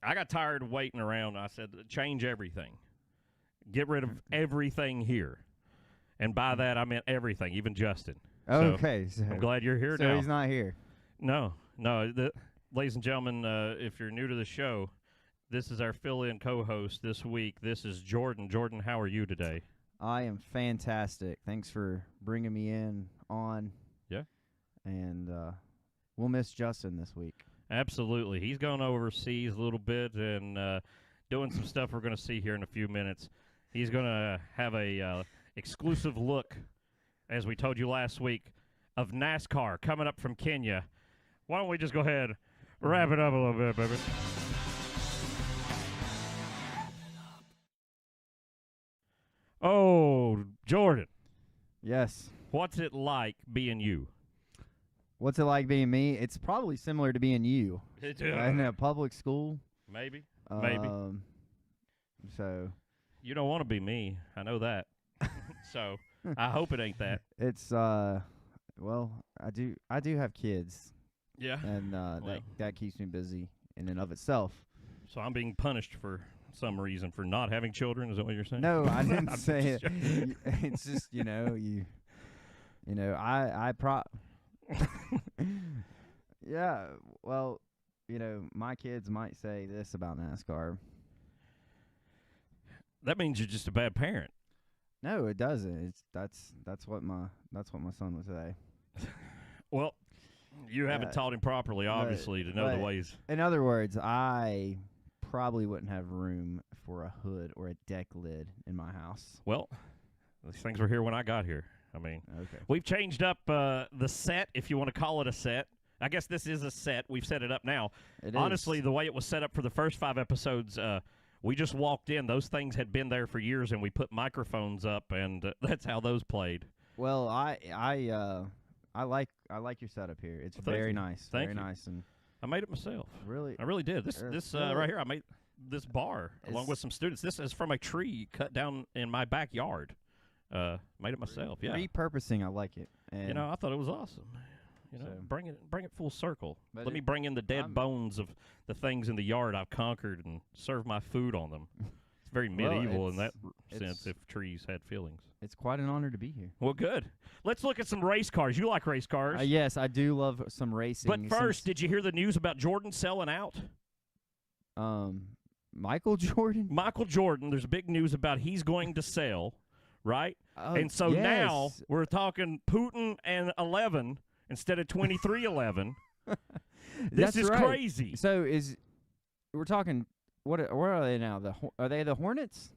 I got tired of waiting around. I said, change everything. Get rid of everything here. And by that, I meant everything, even Justin. Okay. So I'm glad you're here now. So he's not here. No. Ladies and gentlemen, if you're new to the show, this is our fill-in co-host this week. This is Jordan. Jordan, how are you today? I am fantastic. Thanks for bringing me on. Yeah. And we'll miss Justin this week. Absolutely. He's gone overseas a little bit and doing some stuff we're going to see here in a few minutes. He's going to have a exclusive look, as we told you last week, of NASCAR coming up from Kenya. Why don't we just go ahead and wrap it up a little bit, baby? Oh, Jordan. Yes. What's it like being you? What's it like being me? It's probably similar to being you. In a public school. Maybe. So. You don't want to be me. I know that. So I hope it ain't that. It's well, I do have kids. Yeah. And that keeps me busy in and of itself. So I'm being punished for some reason for not having children. Is that what you're saying? No, I didn't say it. It's just yeah. Well, my kids might say this about NASCAR. That means you're just a bad parent. No, it doesn't. That's what my son would say. Well, you haven't taught him properly, obviously, to know the ways. In other words, I probably wouldn't have room for a hood or a deck lid in my house. Well, these things were here when I got here. I mean, okay. We've changed up the set, if you want to call it a set. I guess this is a set. We've set it up now. Honestly, the way it was set up for the first 5 episodes, we just walked in. Those things had been there for years, and we put microphones up, and that's how those played. Well, I like your setup here. It's very nice. Thank you. Nice, and I made it myself. Really, I really did. This right here, I made this bar along with some students. This is from a tree cut down in my backyard. Made it myself. Yeah, repurposing. I like it. And I thought it was awesome. Bring it full circle. Let me bring in the dead bones of the things in the yard I've conquered and serve my food on them. It's very medieval in that sense, if trees had feelings. It's quite an honor to be here. Well, good. Let's look at some race cars. You like race cars? Yes, I do love some racing. But first, did you hear the news about Jordan selling out? Michael Jordan? Michael Jordan, there's big news about he's going to sell, right? And so now we're talking Putin and 11 instead of 23-11. This is crazy. So we're talking, what are they now? Are they the Hornets?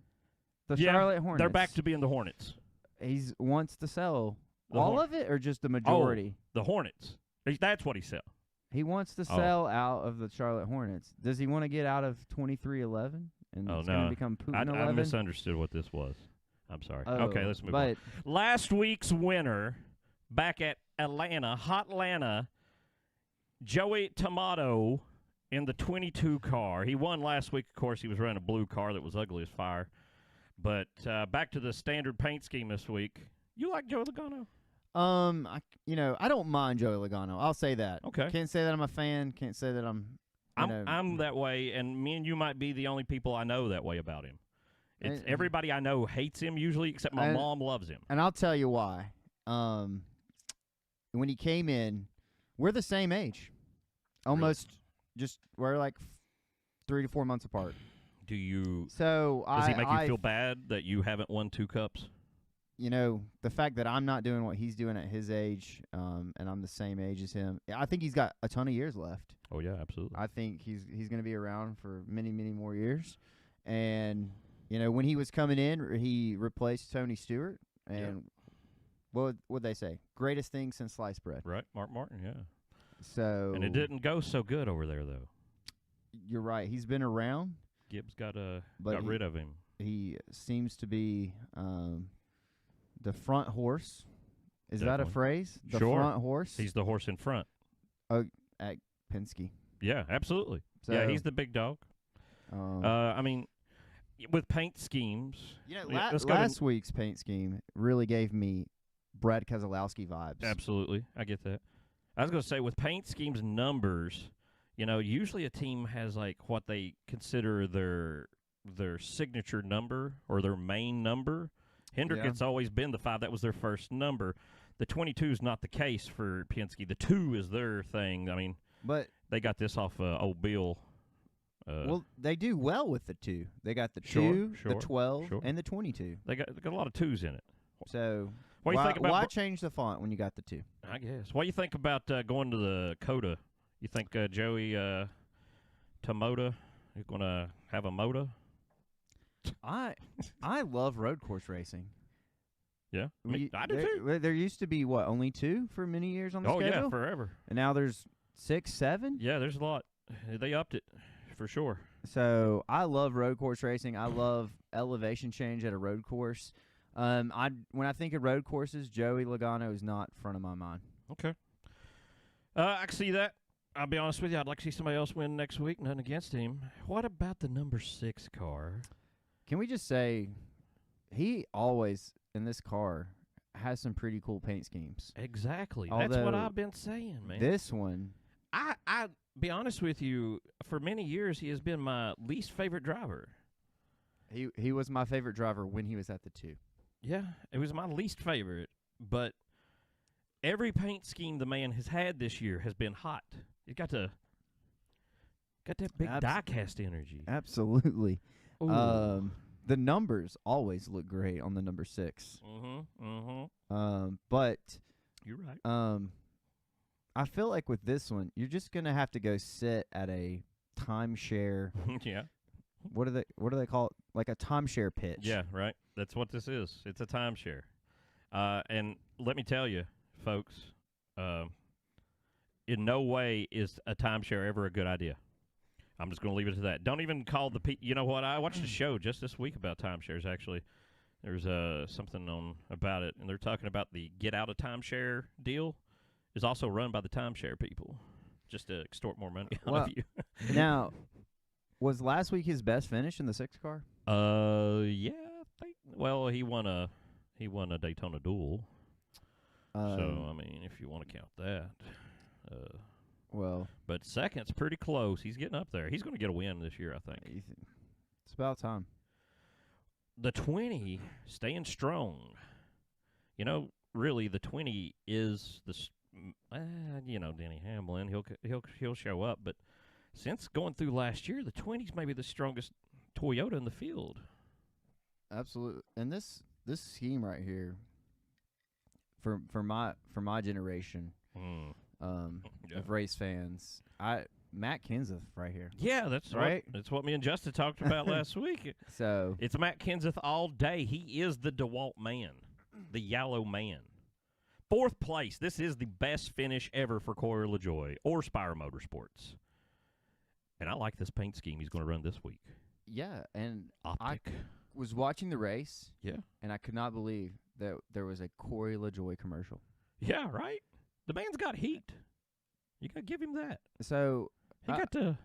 The Charlotte Hornets. They're back to being the Hornets. He wants to sell all of it or just the majority? The Hornets. That's what he said. He wants to sell out of the Charlotte Hornets. Does he want to get out of 23-11 and it's going to become Putin 11? I misunderstood what this was. I'm sorry. Oh, okay, let's move on. Last week's winner back at Atlanta, Hot Atlanta, Joey Tomato in the 22 car. He won last week. Of course, he was running a blue car that was ugly as fire. But back to the standard paint scheme this week. You like Joey Logano? I don't mind Joey Logano. I'll say that. Okay. Can't say that I'm a fan. Can't say that I'm that way, and me and you might be the only people I know that way about him. Everybody I know hates him usually, except my mom loves him. And I'll tell you why. When he came in, we're the same age. Almost we're like 3 to 4 months apart. Does he make you feel bad that you haven't won 2 cups? The fact that I'm not doing what he's doing at his age, and I'm the same age as him, I think he's got a ton of years left. Oh, yeah, absolutely. I think he's going to be around for many, many more years. And, when he was coming in, he replaced Tony Stewart. And what would they say? Greatest thing since sliced bread. Right, Mark Martin, yeah. And it didn't go so good over there, though. You're right. He's been around. Gibbs got rid of him. He seems to be the front horse. Is Definitely. that a phrase? The sure. front horse? He's the horse in front. Oh, at Penske. Yeah, absolutely. So, yeah, he's the big dog. With paint schemes. Last week's paint scheme really gave me Brad Keselowski vibes. Absolutely. I get that. I was going to say, with paint schemes numbers, usually a team has like what they consider their signature number or their main number. Hendrick, Yeah. it's always been the 5. That was their first number. The 22 is not the case for Penske. The 2 is their thing. I mean, But they got this off old Bill. well, they do well with the 2. They got the 2, Sure, the 12, sure. and the 22. They got a lot of 2s in it. So What do you think about? why change the font when you got the 2? I guess. What do you think about going to the COTA? You think Joey Tomoda is going to have a motor? I love road course racing. Yeah, I do there, too. There used to be what, only 2 for many years on the schedule. Yeah, forever. And now there's 6, 7. Yeah, there's a lot. They upped it for sure. So I love road course racing. I love elevation change at a road course. When I think of road courses, Joey Logano is not front of my mind. Okay. I can see that. I'll be honest with you. I'd like to see somebody else win next week. Nothing against him. What about the number 6 car? Can we just say he always, in this car, has some pretty cool paint schemes. Exactly. That's what I've been saying, man. This one, I be honest with you, for many years he has been my least favorite driver. he was my favorite driver when he was at the 2. Yeah, it was my least favorite, but every paint scheme the man has had this year has been hot. He's got that big die-cast energy. Absolutely. Ooh. The numbers always look great on the number 6. But You're right. I feel like with this one, you're just gonna have to go sit at a timeshare. Yeah. What do they call it? Like a timeshare pitch. Yeah, right. That's what this is. It's a timeshare. And let me tell you, folks, in no way is a timeshare ever a good idea. I'm just going to leave it to that. Don't even call the people. You know what? I watched a show just this week about timeshares, actually. There's something on about it, and they're talking about the get out of timeshare deal is also run by the timeshare people just to extort more money out of you. Now, was last week his best finish in the 6 car? Yeah, I think. Well, he won a Daytona duel. So I mean, if you want to count that. Well, but second's pretty close. He's getting up there. He's going to get a win this year, I think. It's about time. The 20 staying strong. Really, the 20 is the. Denny Hamlin. He'll show up, but since going through last year, the 20's maybe the strongest Toyota in the field. Absolutely. And this scheme right here, for my generation, of race fans, Matt Kenseth right here. Yeah, that's right. That's what me and Justin talked about last week. So it's Matt Kenseth all day. He is the DeWalt man, the yellow man. 4th place. This is the best finish ever for Corey LaJoie or Spire Motorsports. And I like this paint scheme he's going to run this week. Yeah, and Optic. I was watching the race. Yeah. And I could not believe that there was a Corey LaJoie commercial. Yeah, right? The man's got heat. You got to give him that. So he got to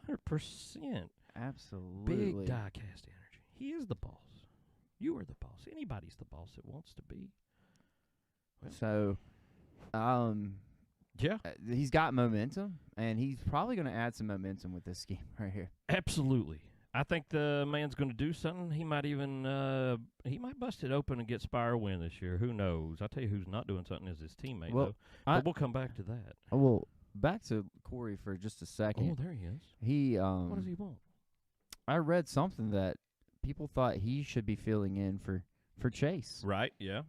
100%. Absolutely. Big die-cast energy. He is the boss. You are the boss. Anybody's the boss that wants to be. Well. So, yeah, he's got momentum, and he's probably going to add some momentum with this scheme right here. Absolutely. I think the man's going to do something. He might even he might bust it open and get Spire a win this year. Who knows? I'll tell you who's not doing something is his teammate, though. But we'll come back to that. Well, back to Corey for just a second. Oh, there he is. What does he want? I read something that people thought he should be filling in for Chase. Right, yeah.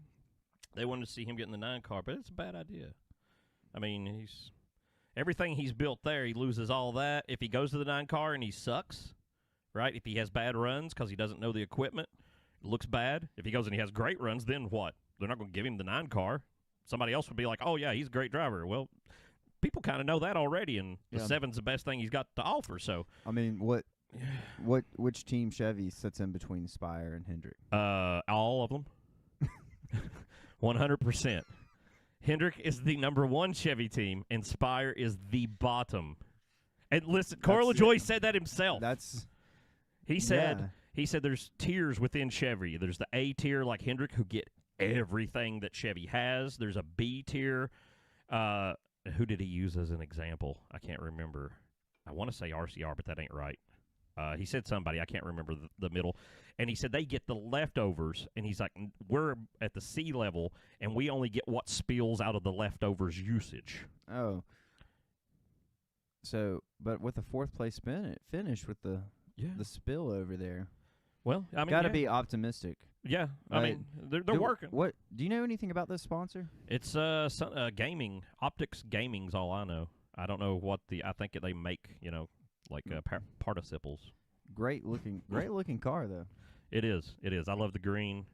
They wanted to see him get in the 9 car, but it's a bad idea. I mean, everything he's built there, he loses all that. If he goes to the 9 car and he sucks, right, if he has bad runs because he doesn't know the equipment, it looks bad. If he goes and he has great runs, then what? They're not going to give him the 9 car. Somebody else would be like, oh, yeah, he's a great driver. Well, people kind of know that already, and the 7's the best thing he's got to offer. So, I mean, which team Chevy sits in between Spire and Hendrick? All of them. 100%. Hendrick is the number 1 Chevy team, and Spire is the bottom. And listen, Corey LaJoie said that himself. He said there's tiers within Chevy. There's the A tier like Hendrick who get everything that Chevy has. There's a B tier, and who did he use as an example? I can't remember. I want to say RCR, but that ain't right. He said somebody. I can't remember the middle. And he said they get the leftovers, and he's like, we're at the sea level, and we only get what spills out of the leftovers usage. Oh. So, but with the fourth place finish with the spill over there. Well, I mean, gotta be optimistic. Yeah, I mean, they're working. What do you know anything about this sponsor? It's gaming. Optics Gaming's all I know. I don't know what I think they make, like participles. Great looking car though. It is. I love the green.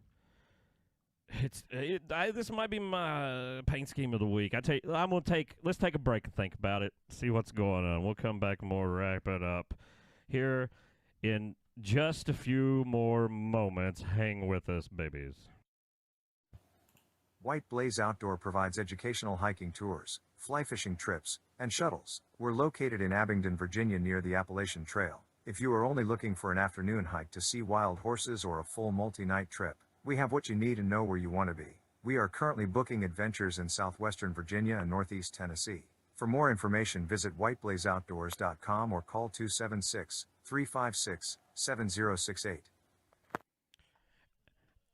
This might be my paint scheme of the week. Let's take a break and think about it. See what's going on. We'll come back and wrap it up here in just a few more moments. Hang with us, babies. White Blaze Outdoor provides educational hiking tours, fly fishing trips, and shuttles. We're located in Abingdon, Virginia near the Appalachian Trail. If you are only looking for an afternoon hike to see wild horses or a full multi-night trip, we have what you need and know where you want to be. We are currently booking adventures in southwestern Virginia and northeast Tennessee. For more information, visit whiteblazeoutdoors.com or call 276-356-7068.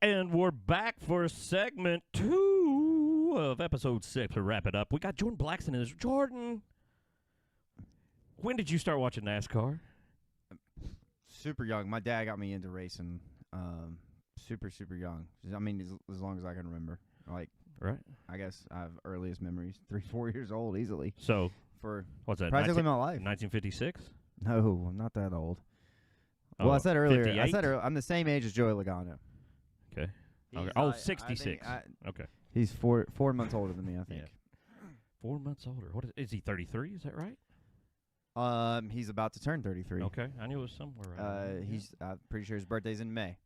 And we're back for segment 2 of episode 6 to wrap it up. We got Jordan Blackson in this. Jordan, when did you start watching NASCAR? Super young. My dad got me into racing super young. I mean, as long as I can remember. Like, right. I guess I have earliest memories, 3-4 years old easily. So, for what's that? Practically my life. 1956? No, I'm not that old. Oh, well, I said earlier. 58? I'm the same age as Joey Logano. Okay. Okay. Oh, 66. Okay. He's 4 months older than me, I think. Yeah. 4 months older. What is he? 33? Is that right? He's about to turn 33. Okay, I knew it was somewhere. I'm pretty sure his birthday's in May.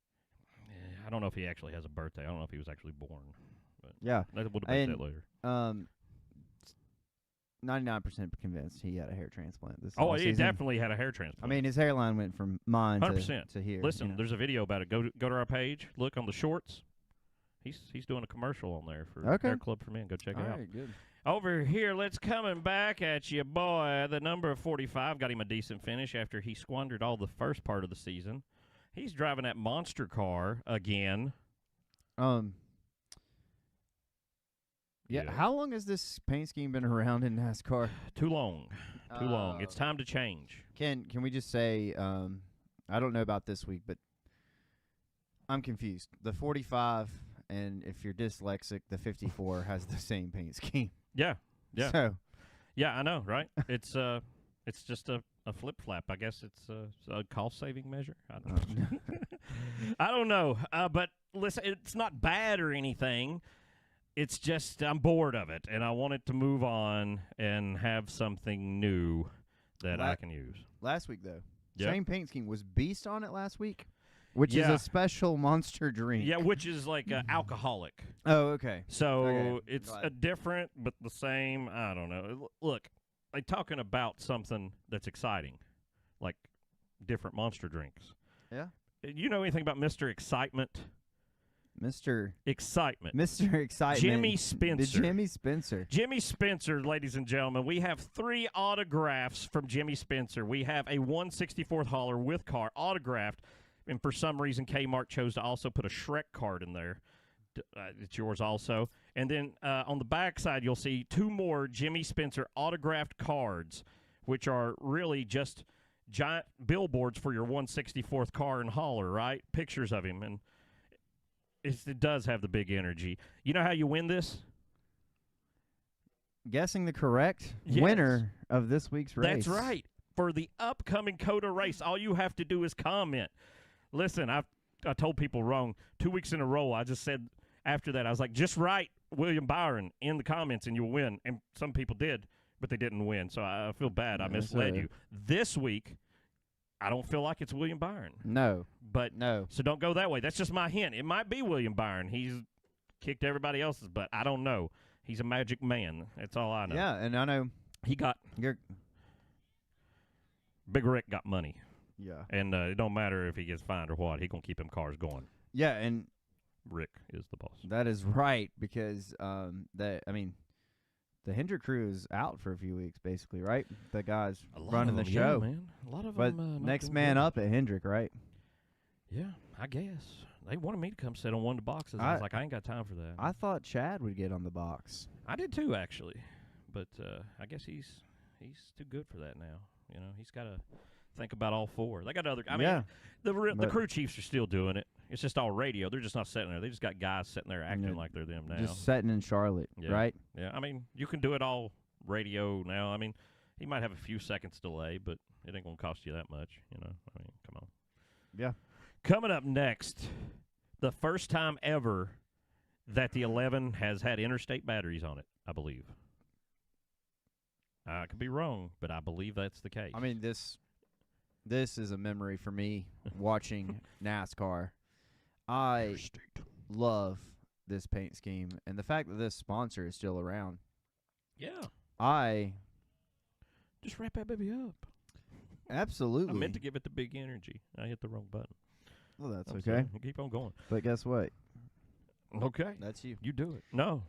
I don't know if he actually has a birthday. I don't know if he was actually born. But yeah, we'll debate that later. 99% convinced he had a hair transplant. He definitely had a hair transplant. I mean, his hairline went from mine 100% to here. Listen, there's a video about it. Go to our page. Look on the shorts. He's doing a commercial on there for Hair Club for Men. Go check it out. All right, good. Over here, let's coming back at you, boy. The number 45 got him a decent finish after he squandered all the first part of the season. He's driving that monster car again. Yeah. How long has this paint scheme been around in NASCAR? Too long. Too long. It's time to change. Can we just say, I don't know about this week, but I'm confused. The 45, and if you're dyslexic, the 54 has the same paint scheme. Yeah. Yeah. So, yeah, I know, right? It's just a flip flap. I guess it's a cost saving measure. I don't know. I don't know. But listen, it's not bad or anything. It's just I'm bored of it, and I want it to move on and have something new that I can use. Last week, though, yep. Same paint scheme. Was Beast on it last week? Which is a special monster drink. Yeah, which is like alcoholic. Oh, okay. So it's a different but the same. I don't know. Look, they're talking about something that's exciting, like different monster drinks. Yeah. You know anything about Mr. Excitement? Mr. Excitement. Jimmy Spencer. Jimmy Spencer. Jimmy Spencer, ladies and gentlemen. We have 3 autographs from Jimmy Spencer. We have a 1/64th hauler with car autographed. And for some reason, Kmart chose to also put a Shrek card in there. It's yours also. And then on the back side, you'll see 2 more Jimmy Spencer autographed cards, which are really just giant billboards for your 1/64th car and hauler, right? Pictures of him. And it does have the big energy. You know how you win this? Guessing the correct winner of this week's race. That's right. For the upcoming COTA race, all you have to do is comment. Listen, I told people wrong 2 weeks in a row. I just said after that, I was like, just write William Byron in the comments and you'll win. And some people did, but they didn't win. So I feel bad. I misled you. This week, I don't feel like it's William Byron. No. But no. So don't go that way. That's just my hint. It might be William Byron. He's kicked everybody else's butt. I don't know. He's a magic man. That's all I know. Yeah, and I know he got Big Rick got money. Yeah. And it don't matter if he gets fined or what. He going to keep them cars going. Yeah, and Rick is the boss. That is right because the Hendrick crew is out for a few weeks, basically, right? The guys A lot running of the them, show. yeah, man. A lot of But them. next man up at Hendrick, right? Yeah, I guess they wanted me to come sit on one of the boxes. I was like, I ain't got time for that. I thought Chad would get on the box. I did too, actually, but I guess he's too good for that now. You know, he's got to think about all four. They got other. I mean, the crew chiefs are still doing it. It's just all radio. They're just not sitting there. They just got guys sitting there acting like they're them now. Just sitting in Charlotte, right? Yeah, I mean, you can do it all radio now. I mean, he might have a few seconds delay, but it ain't gonna cost you that much. You know, I mean, come on. Yeah. Coming up next, the first time ever that the 11 has had interstate batteries on it, I believe. I could be wrong, but I believe that's the case. I mean, this is a memory for me watching NASCAR. I love this paint scheme, and the fact that this sponsor is still around. Yeah. I just wrap that baby up. Absolutely. I meant to give it the big energy. I hit the wrong button. Well, that's I'm okay. sorry. Keep on going. But guess what? Okay. That's you. You do it. No.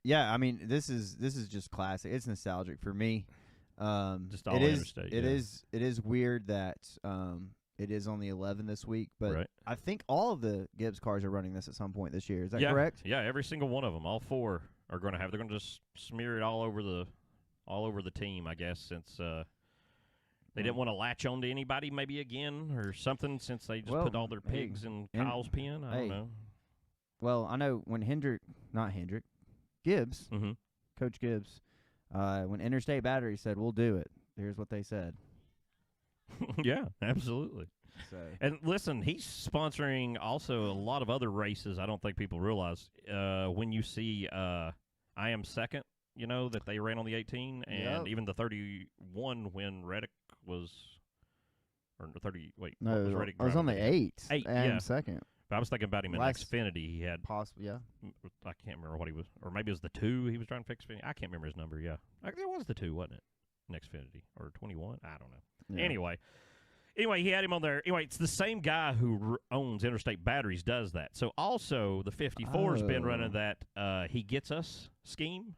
Yeah, I mean, this is just classic. It's nostalgic for me. Just all it is interstate. it is weird that it is on the 11 this week, but right. I think all of the Gibbs cars are running this at some point this year. Is that yeah, correct? Yeah, every single one of them, all four are going to have. They're going to just smear it all over the team, I guess, since they didn't want to latch on to anybody maybe again or something, since they just put all their pigs in Kyle's pen. I don't know. Well, I know when Gibbs, Coach Gibbs, when Interstate Battery said, "We'll do it," here's what they said. Yeah, absolutely. So. And listen, he's sponsoring also a lot of other races. I don't think people realize when you see I Am Second, you know, that they ran on the 18, and even the 31 when Reddick was, or 30. Wait, no, what was Reddick? I was on the 8. I Am Second. But I was thinking about him in Xfinity. He had possibly, I can't remember what he was, or maybe it was the 2 he was trying to fix. I can't remember his number. Yeah, it was the 2, wasn't it? In Xfinity or 21? I don't know. Yeah. Anyway, he had him on there. Anyway, it's the same guy who owns Interstate Batteries does that. So also the 54's been running that He Gets Us scheme.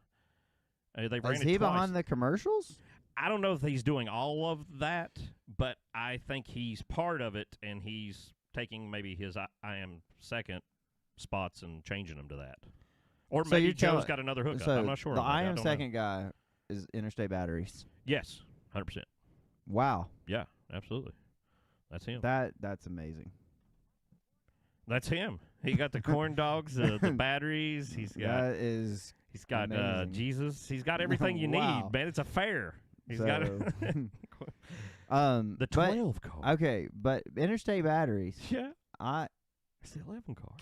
They ran Is it he twice. behind the commercials? I don't know if he's doing all of that, but I think he's part of it, and he's taking maybe his I Am Second spots and changing them to that. Or so maybe Joe's got another hookup. So I'm not sure. The I Am Second guy is Interstate Batteries. Yes, 100%. Wow. Yeah, absolutely. That's him. That's amazing. That's him. He got the corn dogs, the batteries. He's got Jesus. He's got everything you need, man. It's a fair. He's got the 12 car. Okay, but Interstate Batteries. Yeah. It's the 11 car.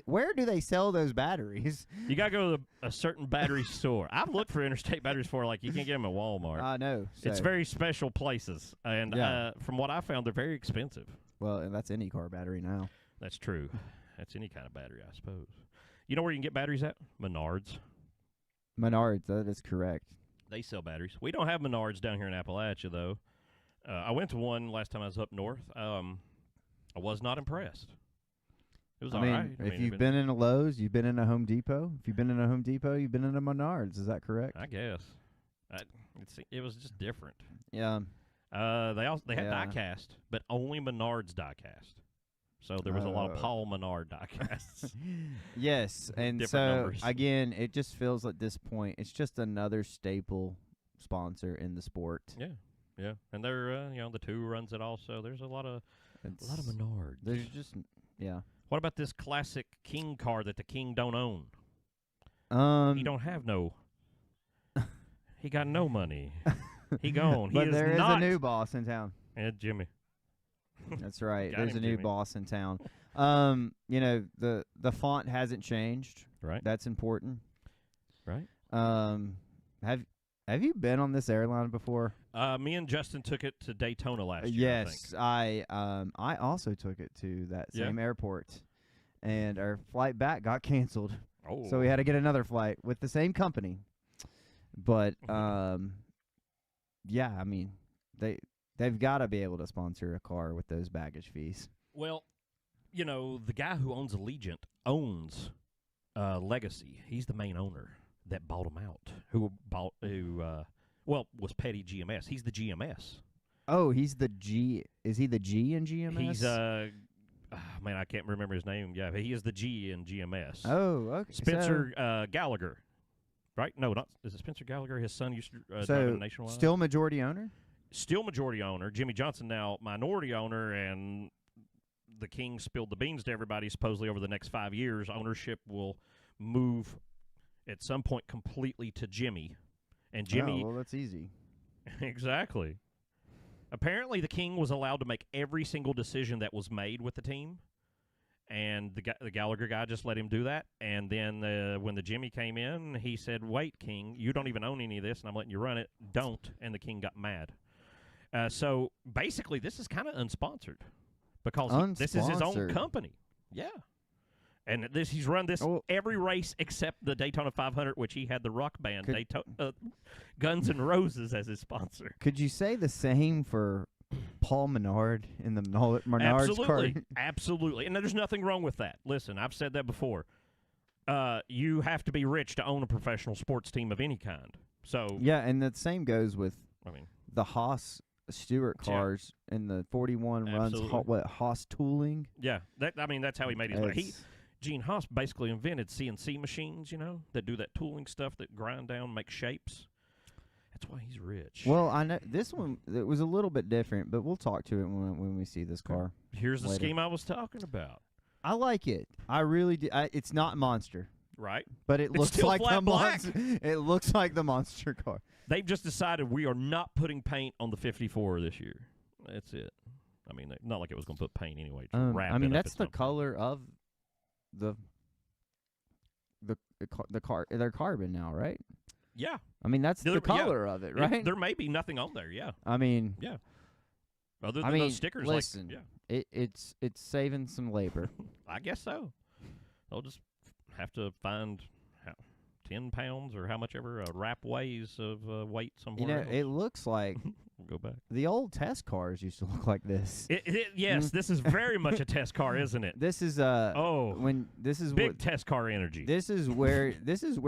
Where do they sell those batteries? You got to go to a certain battery store. I've looked for Interstate Batteries for, like, you can't get them at Walmart. I know. So. It's very special places. And from what I found, they're very expensive. Well, and that's any car battery now. That's true. That's any kind of battery, I suppose. You know where you can get batteries at? Menards. Menards, that is correct. They sell batteries. We don't have Menards down here in Appalachia, though. I went to one last time I was up north. I was not impressed. It was all right. If you've been in a Lowe's, you've been in a Home Depot. If you've been in a Home Depot, you've been in a Menards. Is that correct? I guess. It was just different. Yeah. They had die-cast, but only Menards die-cast. So there was a lot of Paul Menard die-casts. Yes, and so numbers. Again, it just feels at this point it's just another staple sponsor in the sport. Yeah, and they're the 2 runs it also. There's a lot of Menards. There's just What about this classic King car that the King don't own? He don't have no. He got no money. He gone. But there is not a new boss in town. Yeah, Jimmy. That's right. There's a new Jimmy. boss in town. The font hasn't changed. Right. That's important. Right. Have you been on this airline before? Me and Justin took it to Daytona last Yes, year. I think. I also took it to that same airport, and our flight back got canceled. Oh. So we had to get another flight with the same company. But yeah, I mean they've got to be able to sponsor a car with those baggage fees. Well, the guy who owns Allegiant owns Legacy. He's the main owner that bought him out. Was petty GMS. He's the GMS. Oh, he's the G. Is he the G in GMS? He's man, I can't remember his name. Yeah, but he is the G in GMS. Oh, okay. Spencer Gallagher, right? No, not is it Spencer Gallagher? His son used to drive a Nationwide. Still majority owner. Still majority owner. Jimmy Johnson now minority owner, and the King spilled the beans to everybody. Supposedly over the next 5 years, ownership will move at some point completely to Jimmy. And Jimmy. Oh, well, that's easy. Exactly. Apparently, the King was allowed to make every single decision that was made with the team, and the Gallagher guy just let him do that. And then when the Jimmy came in, he said, "Wait, King, you don't even own any of this, and I'm letting you run it. Don't." And the King got mad. So basically, this is kind of unsponsored because this is his own company. Yeah. And he's run this every race except the Daytona 500, which he had the rock band Guns N' Roses as his sponsor. Could you say the same for Paul Menard in the Menard's car? Absolutely. And there's nothing wrong with that. Listen, I've said that before. You have to be rich to own a professional sports team of any kind. So yeah, and the same goes with the Haas Stewart cars in the 41 runs. Haas Tooling. Yeah, that's how he made his money. Gene Haas basically invented CNC machines, that do that tooling stuff that grind down, make shapes. That's why he's rich. Well, I know this one it was a little bit different, but we'll talk to it when we see this car. Here's the scheme I was talking about. I like it. I really do. It's not Monster, right? But it looks like the Monster. It looks like the Monster car. They've just decided we are not putting paint on the 54 this year. That's it. I mean, not like it was going to put paint anyway. That's the color of the car. They're carbon now, right? Yeah. I mean, that's the color of it, right? There may be nothing on there. Yeah. I mean, yeah. Other than those stickers, listen, it's saving some labor. I guess so. They'll just have to find 10 pounds or how much ever a wrap weighs of weight somewhere. It looks like we'll go back. The old test cars used to look like this. Yes, this is very much a test car, isn't it? This is big test car energy. This is where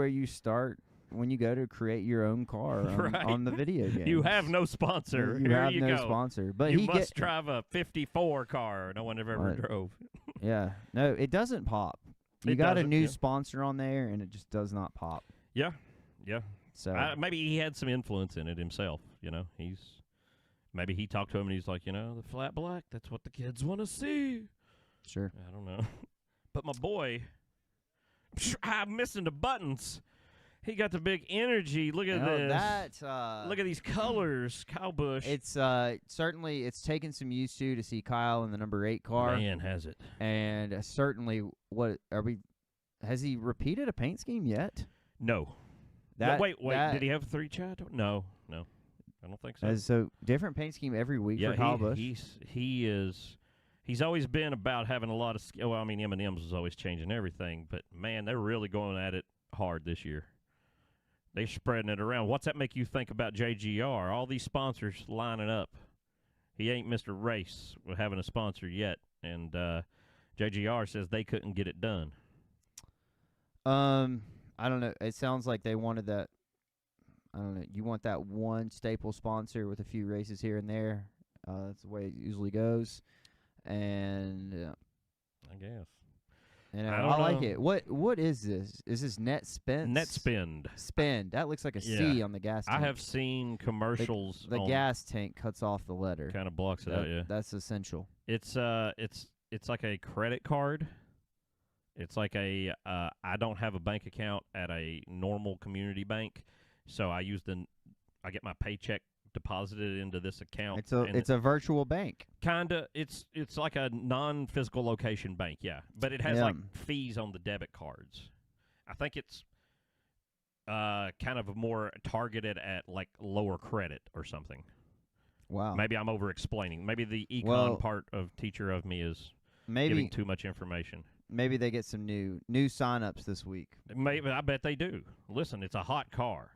you start when you go to create your own car on the video game. You have no sponsor. You have no sponsor, but you must drive a 54 car no one ever drove. Yeah, no, it doesn't pop. You got a new sponsor on there, and it just does not pop. Yeah, yeah. So maybe he had some influence in it himself. Maybe he talked to him, and he's like, the flat black. That's what the kids want to see. Sure. I don't know, but my boy, I'm missing the buttons. He got the big energy. Look at this. Look at these colors, Kyle Busch. It's certainly it's taken some used to see Kyle in the number 8 car. Man, has it? And certainly, has he repeated a paint scheme yet? No. Wait. Did he have 3 chat? No. I don't think so. So different paint scheme every week for Kyle Busch. He's always been about having a lot of skill. Well, I mean, M&M's was always changing everything, but man, they're really going at it hard this year. They're spreading it around. What's that make you think about JGR? All these sponsors lining up. He ain't Mr. Race with having a sponsor yet, and JGR says they couldn't get it done. I don't know. It sounds like they wanted that. I don't know. You want that one staple sponsor with a few races here and there. That's the way it usually goes. And I guess. I like it. What is this? Is this Net Spend? Net Spend. Spend. That looks like a C on the gas tank. I have seen commercials. The gas tank cuts off the letter. Kind of blocks it out, yeah. That's essential. It's like a credit card. It's like I don't have a bank account at a normal community bank, so I get my paycheck deposited into this account. It's a virtual bank. Kinda. It's like a non-physical location bank, yeah. But it has like fees on the debit cards. I think it's kind of more targeted at like lower credit or something. Wow. Maybe I'm over-explaining. Maybe the econ part of teacher of me is giving too much information. Maybe they get some new sign-ups this week. Maybe I bet they do. Listen, it's a hot car.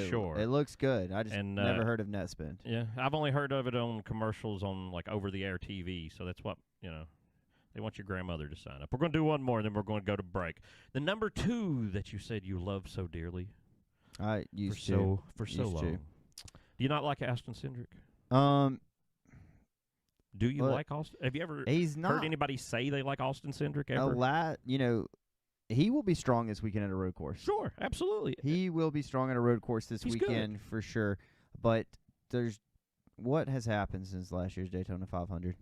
Sure. It looks good. I just never heard of NetSpend. Yeah, I've only heard of it on commercials on like over-the-air TV, so that's what, they They want your grandmother to sign up. We're going to do one more, and then we're going to go to break. The number 2 that you said you love so dearly. I used for so long. Do you not like Austin Cindric? Do you like Austin? Have you ever heard anybody say they like Austin Cindric ever? He will be strong this weekend at a road course. Sure, absolutely. He will be strong at a road course this weekend for sure. But what has happened since last year's Daytona 500?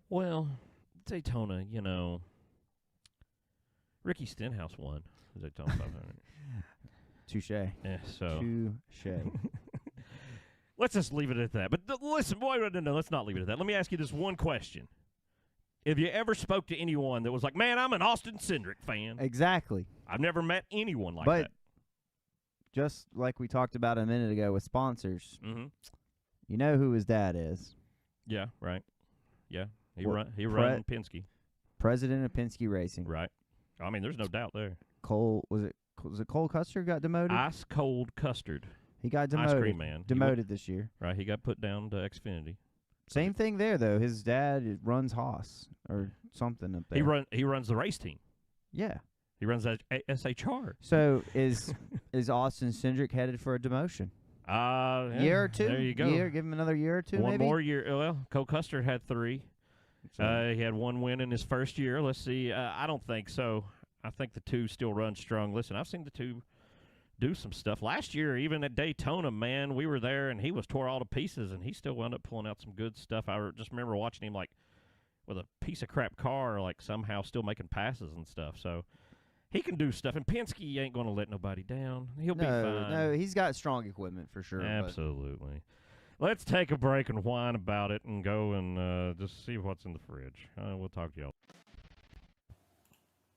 Well, Daytona, Ricky Stenhouse won the Daytona 500. Touche. Yeah, so. Touche. Let's just leave it at that. But listen, no, let's not leave it at that. Let me ask you this one question. Have you ever spoke to anyone that was like, man, I'm an Austin Cindric fan? Exactly. I've never met anyone like that. But just like we talked about a minute ago with sponsors, you know who his dad is. Yeah, right. Yeah, he run Penske. President of Penske Racing. Right. I mean, there's no doubt there. Was it Cole Custer got demoted? Ice Cold Custard. He got demoted. Ice Cream Man. Demoted this year. Right, he got put down to Xfinity. Same thing there, though. His dad runs Haas or something up there. He runs the race team. Yeah. He runs SHR. So is Austin Cindric headed for a demotion? Yeah, year or two? There you go. Give him another year or two, One maybe? more year. Well, Cole Custer had 3. He had 1 win in his first year. Let's see. I don't think so. I think the 2 still run strong. Listen, I've seen the 2 do some stuff. Last year, even at Daytona, man, we were there, and he was tore all to pieces, and he still wound up pulling out some good stuff. I just remember watching him, like, with a piece of crap car, like, somehow still making passes and stuff. So he can do stuff, and Penske ain't going to let nobody down. He'll be fine. No, he's got strong equipment for sure. Absolutely. Let's take a break and whine about it and go and just see what's in the fridge. We'll talk to y'all.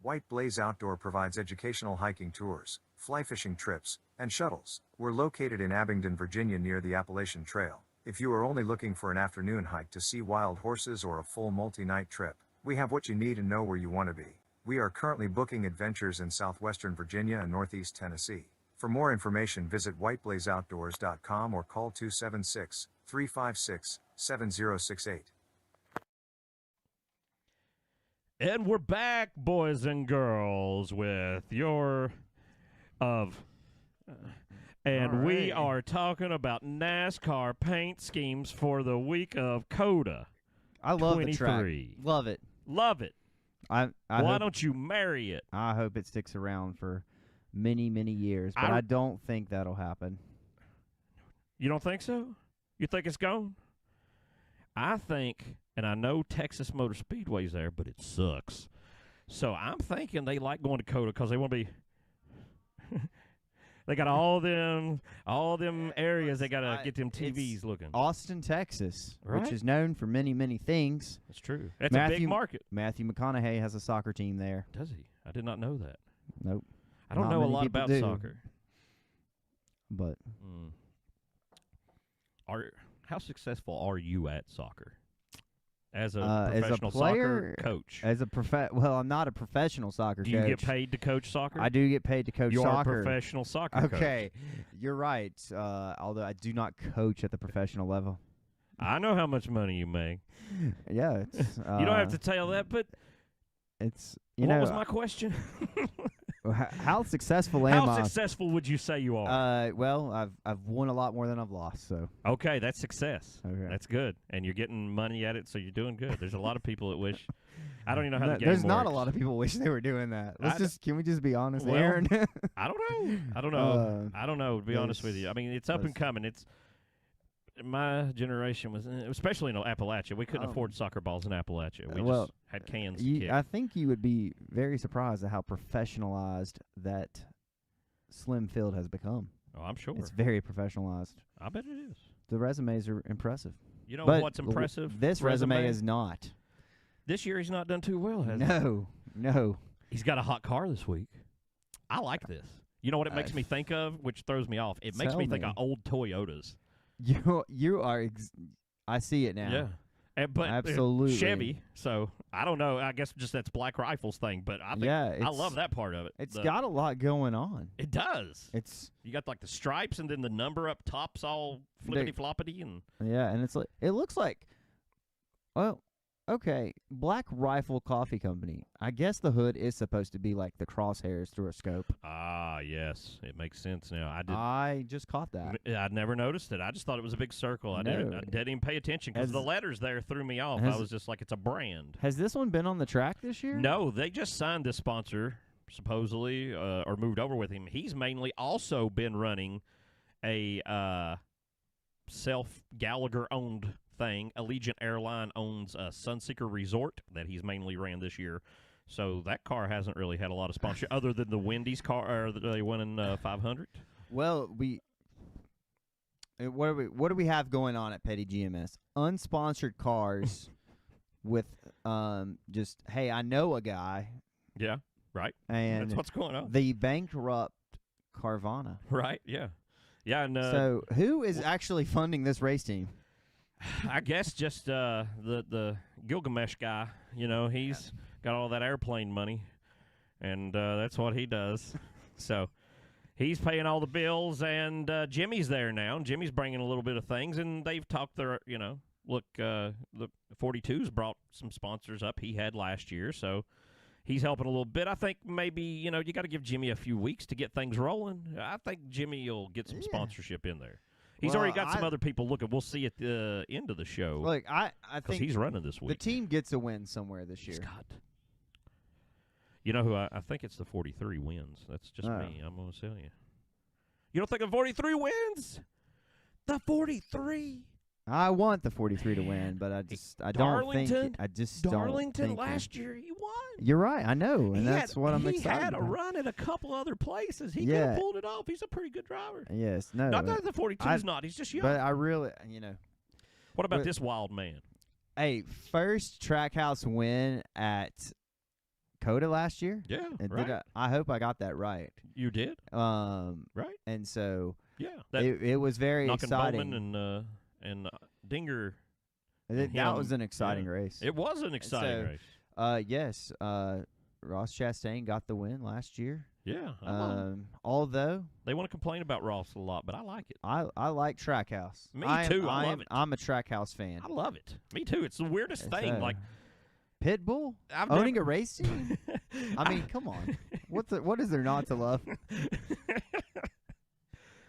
White Blaze Outdoor provides educational hiking tours, fly fishing trips, and shuttles. We're located in Abingdon, Virginia near the Appalachian Trail. If you are only looking for an afternoon hike to see wild horses or a full multi-night trip, we have what you need and know where you want to be. We are currently booking adventures in southwestern Virginia and northeast Tennessee. For more information, visit whiteblazeoutdoors.com or call 276-356-7068. And we're back, boys and girls, with your we are talking about NASCAR paint schemes for the week of COTA. I love 23. the track. Love it. Love it. Why don't you marry it? I hope it sticks around for many, many years, but I don't think that'll happen. You don't think so? You think it's gone? I think, and I know Texas Motor Speedway's there, but it sucks. So I'm thinking they like going to COTA because they want to be they got all them areas they got to get them TVs looking. Austin, Texas, right? Which is known for many, many things. That's true. That's a big market. Matthew McConaughey has a soccer team there. Does he? I did not know that. Nope. I don't know a lot about soccer. But how successful are you at soccer? As a professional player, soccer coach. Well, I'm not a professional soccer coach. Do you get paid to coach soccer? I do get paid to coach soccer. You're a professional soccer coach. Okay, you're right. Although I do not coach at the professional level. I know how much money you make. Yeah, it's you don't have to tell that, but it's what was my question? How successful am I? How successful would you say you are? Well, I've won a lot more than I've lost. So okay, that's success. Okay. That's good, and you're getting money at it, so you're doing good. There's a lot of people that wish. I don't even know how the game There's works. not a lot of people wish they were doing that. Can we just be honest, Aaron? I don't know. To be honest with you, I mean it's up and coming. It's my generation was, especially in Appalachia, we couldn't afford soccer balls in Appalachia. We just had cans to kick. I think you would be very surprised at how professionalized that slim field has become. Oh, I'm sure. It's very professionalized. I bet it is. The resumes are impressive. You know what's impressive? This resume is not. This year he's not done too well, has he? No. He's got a hot car this week. I like this. You know what it makes me think of, which throws me off? It makes me think of old Toyotas. You are. I see it now. Yeah, but absolutely Chevy. So I don't know. I guess just that's Black Rifles thing. But I think I love that part of it. It's got a lot going on. It does. You got like the stripes and then the number up top's all flippity floppity and and it looks like. Well, okay, Black Rifle Coffee Company. I guess the hood is supposed to be like the crosshairs through a scope. Ah, yes, it makes sense now. I just caught that. I'd never noticed it. I just thought it was a big circle. I No. didn't even pay attention because the letters there threw me off. I was just like, it's a brand. Has this one been on the track this year? No, they just signed this sponsor, supposedly, or moved over with him. He's mainly also been running a Gallagher-owned thing. Allegiant Airline owns a Sunseeker Resort that he's mainly ran this year. So that car hasn't really had a lot of sponsorship other than the Wendy's car that they won in 500. Well, what do we have going on at Petty GMS? Unsponsored cars with just, hey, I know a guy. Yeah, right. And that's what's going on. The bankrupt Carvana. Right, yeah. Yeah, and so who is actually funding this race team? I guess just the Gilgamesh guy. You know, he's got all that airplane money, and that's what he does. So he's paying all the bills, and Jimmy's there now. And Jimmy's bringing a little bit of things, and they've talked their, look, the 42's brought some sponsors up he had last year, so he's helping a little bit. I think maybe, you got to give Jimmy a few weeks to get things rolling. I think Jimmy will get some sponsorship in there. He's already got some other people looking. We'll see at the end of the show. Look, I think he's running this week. The team gets a win somewhere this year. Scott. You know who I think it's the 43 wins. That's just me. I'm going to tell you. You don't think the 43 wins? The 43. I want the 43 to win, but I don't think. I just Darlington don't think last year he won. You're right. I know, and that's what I'm excited He had a about. run at a couple other places. He could have pulled it off. He's a pretty good driver. Yes, no. Not that the 42's not. He's just young. But I really, What about this wild man? Hey, first Trackhouse win at COTA last year. Yeah, right. I hope I got that right. You did? Right. And so it was very exciting. Bowman and Dinger. That was an exciting race. It was an exciting race. Yes. Ross Chastain got the win last year. Yeah. Although they want to complain about Ross a lot, but I like it. I like Trackhouse. Me too. I love it. I'm a Trackhouse fan. I love it. Me too. It's the weirdest thing. Like Pitbull owning a race team. I mean, come on. What is there not to love?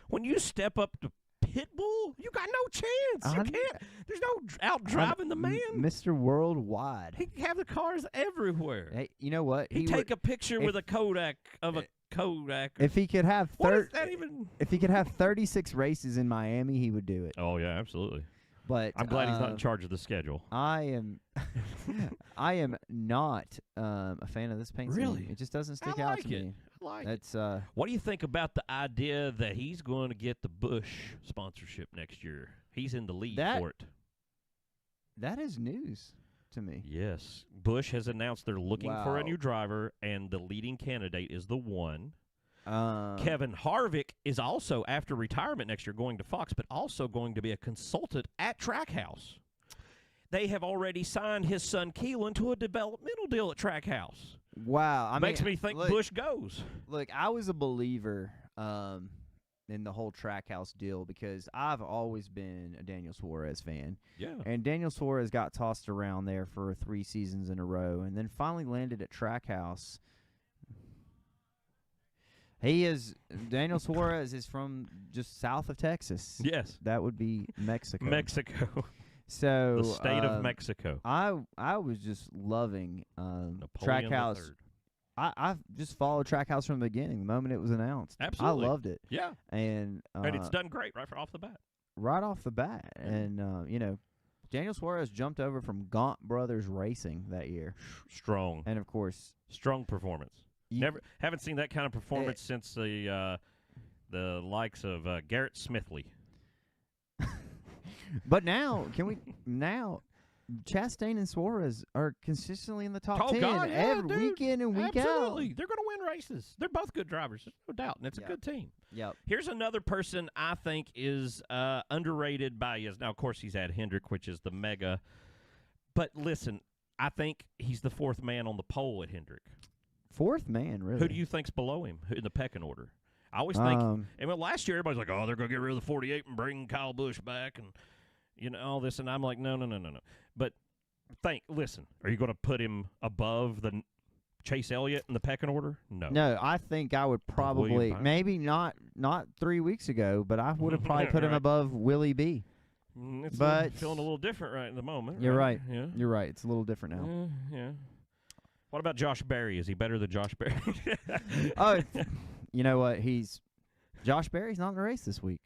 When you step up to Pitbull, you got no chance. You can't. There's no out driving the man. Mr. Worldwide. He can have the cars everywhere. Hey, you know what? He'd take a picture with a Kodak of a Kodak. If he could have if he could have 36 races in Miami, he would do it. Oh yeah, absolutely. But I'm glad he's not in charge of the schedule. I am not a fan of this paint scheme. It just doesn't stick out to me. I like it. What do you think about the idea that he's going to get the Bush sponsorship next year? He's in the lead for it. That is news to me. Yes. Bush has announced they're looking for a new driver, and the leading candidate is the one. Kevin Harvick is also, after retirement next year, going to Fox, but also going to be a consultant at Trackhouse. They have already signed his son Keelan to a developmental deal at Trackhouse. Wow. Makes me think Bush goes. Look, I was a believer in the whole Trackhouse deal because I've always been a Daniel Suarez fan. Yeah. And Daniel Suarez got tossed around there for 3 seasons in a row and then finally landed at Trackhouse. Daniel Suarez is from just south of Texas. Yes. That would be Mexico. Mexico. So the state of Mexico. I was just loving Trackhouse. I've just followed Trackhouse from the beginning, the moment it was announced. Absolutely. I loved it. Yeah. And it's done great off the bat. Right off the bat. And, Daniel Suarez jumped over from Gaunt Brothers Racing that year. Strong. And, of course. Strong performance. Haven't seen that kind of performance since the likes of Garrett Smithley. But now, Chastain and Suarez are consistently in the top 10 every weekend and week out. Absolutely. They're going to win races. They're both good drivers, there's no doubt, and it's a good team. Yep. Here's another person I think is underrated by you. Now, of course, he's at Hendrick, which is the mega. But listen, I think he's the 4th man on the pole at Hendrick. 4th man, really? Who do you think's below him in the pecking order? I always think, last year everybody's like, oh, they're going to get rid of the 48 and bring Kyle Busch back and, all this. And I'm like, no. But Listen, are you going to put him above the Chase Elliott in the pecking order? No. No, I think I would probably Byron? maybe not 3 weeks ago, but I would have probably put him Right. above Willie B. It's But- feeling a little different right in the moment. You're right. Yeah. You're right. It's a little different now. Yeah. What about Josh Berry? Is he better than Josh Berry? Oh, you know what? Josh Berry's not in the race this week.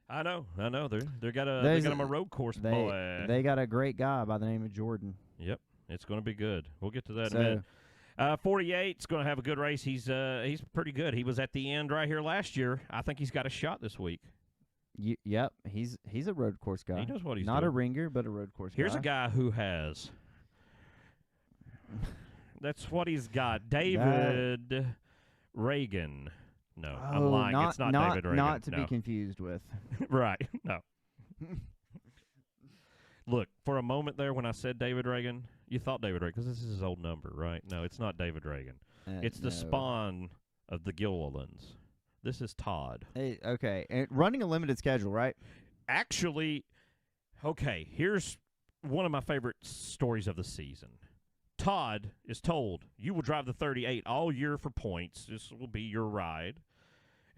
I know. They got There's him a road course boy. They got a great guy by the name of Jordan. Yep, it's going to be good. We'll get to that in So- a minute. 48's going to have a good race. He's pretty good. He was at the end right here last year. I think he's got a shot this week. Yep, he's a road course guy. He knows what he's not doing. a ringer, but a road course Here's guy. a guy who has. That's what he's got. David Reagan. No, I'm lying. It's not David Reagan. Not to no. be confused with. Right. No. Look, for a moment there when I said David Reagan, you thought David Reagan because this is his old number, right? No, it's not David Reagan. It's the No. spawn of the Gillilands. This is Todd. Hey, okay, and running a limited schedule, right? Actually, okay, here's one of my favorite stories of the season. Todd is told, you will drive the 38 all year for points. This will be your ride.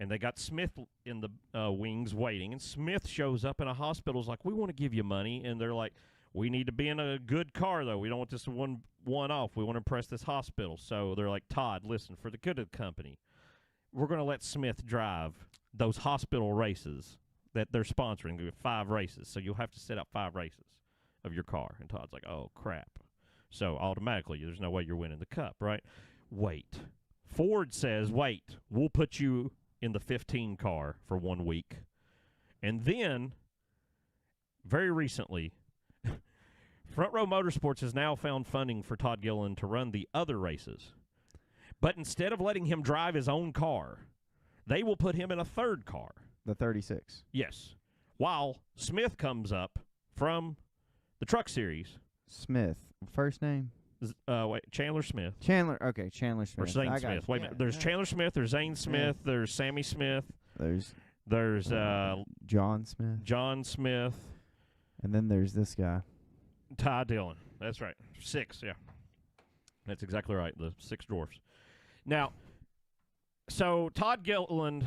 And they got Smith in the wings waiting. And Smith shows up in a hospital. Is like, we want to give you money. And they're like, we need to be in a good car, though. We don't want this one-off. We want to impress this hospital. So they're like, Todd, listen, for the good of the company, we're going to let Smith drive those hospital races that they're sponsoring. 5 races. So you'll have to set up 5 races of your car. And Todd's like, oh, crap. So automatically, there's no way you're winning the cup, right? Wait. Ford says, wait, we'll put you in the 15 car for 1 week. And then, very recently, Front Row Motorsports has now found funding for Todd Gilliland to run the other races. But instead of letting him drive his own car, they will put him in a third car. The 36. Yes. While Smith comes up from the Truck Series. Smith. First name? Chandler Smith. Chandler Smith. Or Zane Smith. Wait a minute. There's Chandler Smith, there's Zane Smith, there's Sammy Smith, There's John Smith. John Smith, And then there's this guy. Ty Dillon. That's right. 6, yeah. That's exactly right. The 6 dwarfs. Now, so Todd Gilliland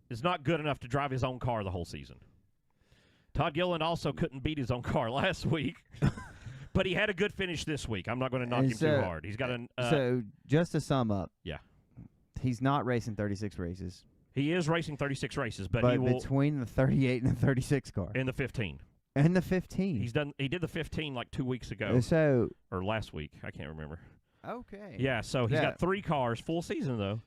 is not good enough to drive his own car the whole season. Todd Gilliland also couldn't beat his own car last week. But he had a good finish this week. I'm not going to knock him too hard. He's got so just to sum up. Yeah. He's not racing 36 races. He is racing 36 races, but he will between the 38 and the 36 car. in the 15. And the 15. He did the 15 like 2 weeks ago So or last week. I can't remember. okay. Yeah, so he's got 3 cars, full season though.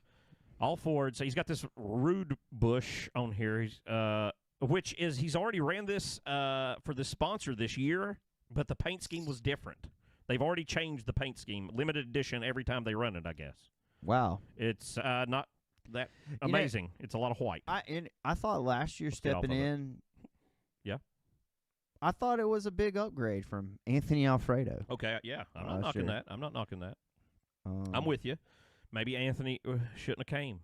All Fords. So he's got this Rude Bush on here. He's already ran this for the sponsor this year. But the paint scheme was different. They've already changed the paint scheme, limited edition every time they run it, I guess. Wow. It's not that amazing. It's a lot of white. I thought last year get off stepping of it. in. Yeah. I thought it was a big upgrade from Anthony Alfredo. Okay, yeah. I'm not knocking that. I'm not knocking that. I'm with you. Maybe Anthony shouldn't have came.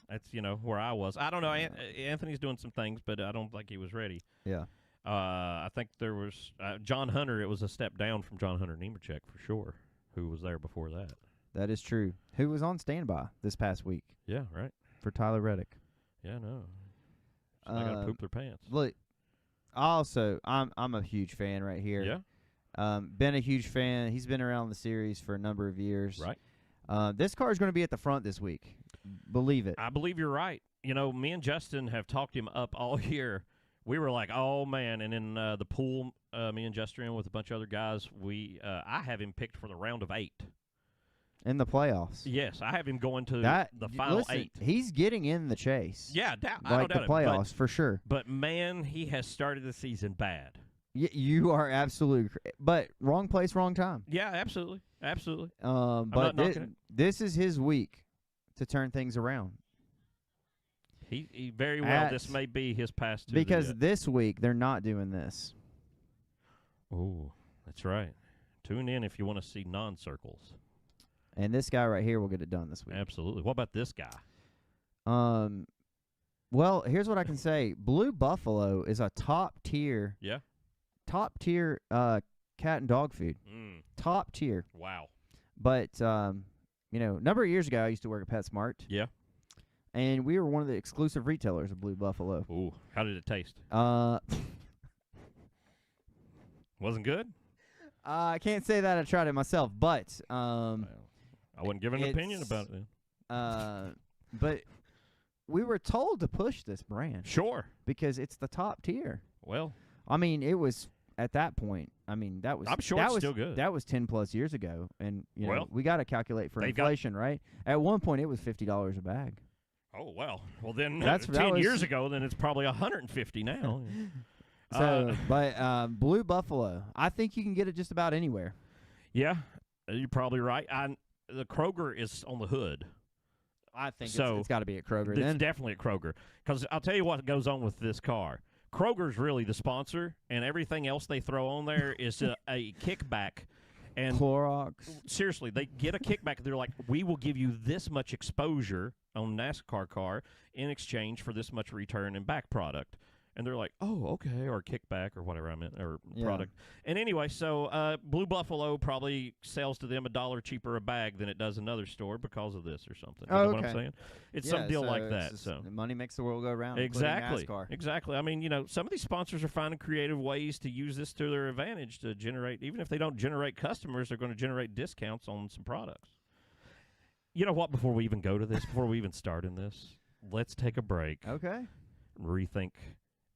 That's, where I was. I don't know. Anthony's doing some things, but I don't think he was ready. Yeah. I think there was John Hunter. It was a step down from John Hunter Nemechek for sure, who was there before that. That is true. Who was on standby this past week Yeah, right. for Tyler Reddick? Yeah, no. So they got to poop their pants. Look, also, I'm a huge fan right here. Yeah. Been a huge fan. He's been around the series for a number of years. Right. This car is going to be at the front this week. Believe it. I believe you're right. Me and Justin have talked him up all year. We were like, oh, man. And in the pool, me and Justin with a bunch of other guys, I have him picked for the round of 8. In the playoffs. Yes, I have him going to the final 8. He's getting in the chase. Yeah, I like don't doubt the playoffs, it. for sure. But, man, he has started the season bad. You are absolutely but wrong place, wrong time. Yeah, absolutely. Absolutely. But this is his week to turn things around. He very well, this may be his pass to because this week they're not doing this. Oh, that's right. Tune in if you want to see non-circles. And this guy right here will get it done this week. Absolutely. What about this guy? Well, here's what I can say. Blue Buffalo is a top tier cat and dog food. Top tier. Wow. But, a number of years ago, I used to work at PetSmart. Yeah. And we were one of the exclusive retailers of Blue Buffalo. Ooh, how did it taste? Wasn't good? I can't say that I tried it myself, but I wouldn't give an opinion about it then. But we were told to push this brand. Sure. Because it's the top tier. Well, I mean, it was at that point. I mean, that was. I'm sure that it's was, still good. That was 10+ years ago, and Well, we got to calculate for inflation, right? At one point, it was $50 a bag. Oh well. Well then, that 10 was, years ago, then it's probably $150 now. So, but Blue Buffalo, I think you can get it just about anywhere. Yeah, you're probably right. The Kroger is on the hood. I think so. It's got to be at Kroger. It's definitely at Kroger. Because I'll tell you what goes on with this car. Kroger's really the sponsor, and everything else they throw on there is a kickback. And Clorox. Seriously, they get a kickback. They're like, we will give you this much exposure on NASCAR car in exchange for this much return and back product. And they're like, oh, okay, or kickback or whatever I meant, or product. And anyway, so Blue Buffalo probably sells to them $1 cheaper a bag than it does another store because of this or something. You know what I'm saying? It's some deal like that. So money makes the world go round. Exactly. Exactly. I mean, some of these sponsors are finding creative ways to use this to their advantage to generate, even if they don't generate customers, they're going to generate discounts on some products. You know what? Before we even go to this, before we even start in this, let's take a break. Okay. Rethink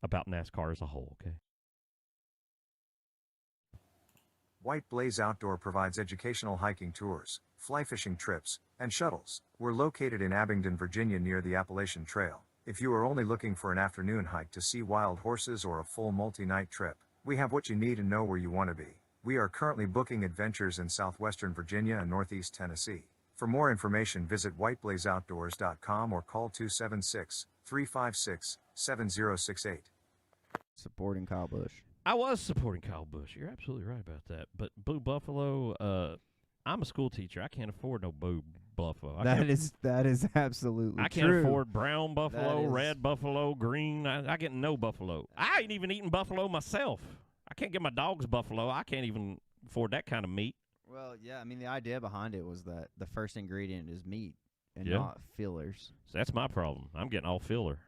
about NASCAR as a whole, okay? White Blaze Outdoor provides educational hiking tours, fly fishing trips, and shuttles. We're located in Abingdon, Virginia near the Appalachian Trail. If you are only looking for an afternoon hike to see wild horses or a full multi-night trip, we have what you need and know where you want to be. We are currently booking adventures in southwestern Virginia and northeast Tennessee. For more information, visit whiteblazeoutdoors.com or call 276-356-7068. Supporting Kyle Busch. I was supporting Kyle Busch. You're absolutely right about that. But Blue Buffalo, I'm a school teacher. I can't afford no Blue Buffalo. That is absolutely true. I can't afford brown buffalo, red buffalo, green. I get no buffalo. I ain't even eating buffalo myself. I can't get my dogs buffalo. I can't even afford that kind of meat. Well, yeah, I mean, the idea behind it was that the first ingredient is meat and not fillers. So that's my problem. I'm getting all filler,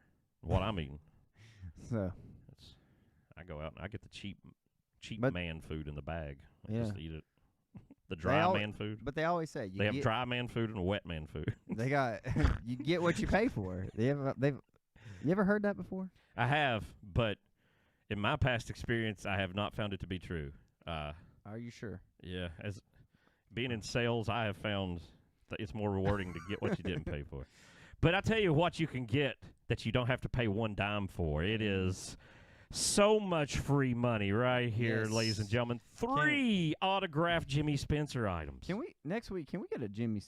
what I'm eating. So I go out and I get the cheap man food in the bag. I just eat it. The dry man food. But they always say they have dry man food and wet man food. They got you get what you pay for. You ever heard that before? I have, but in my past experience, I have not found it to be true. Are you sure? Yeah, as being in sales, I have found that it's more rewarding to get what you didn't pay for. But I tell you what you can get that you don't have to pay one dime for. It is so much free money right here, ladies and gentlemen. 3 autographed Jimmy Spencer items. Can we next week? Can we get a Jimmy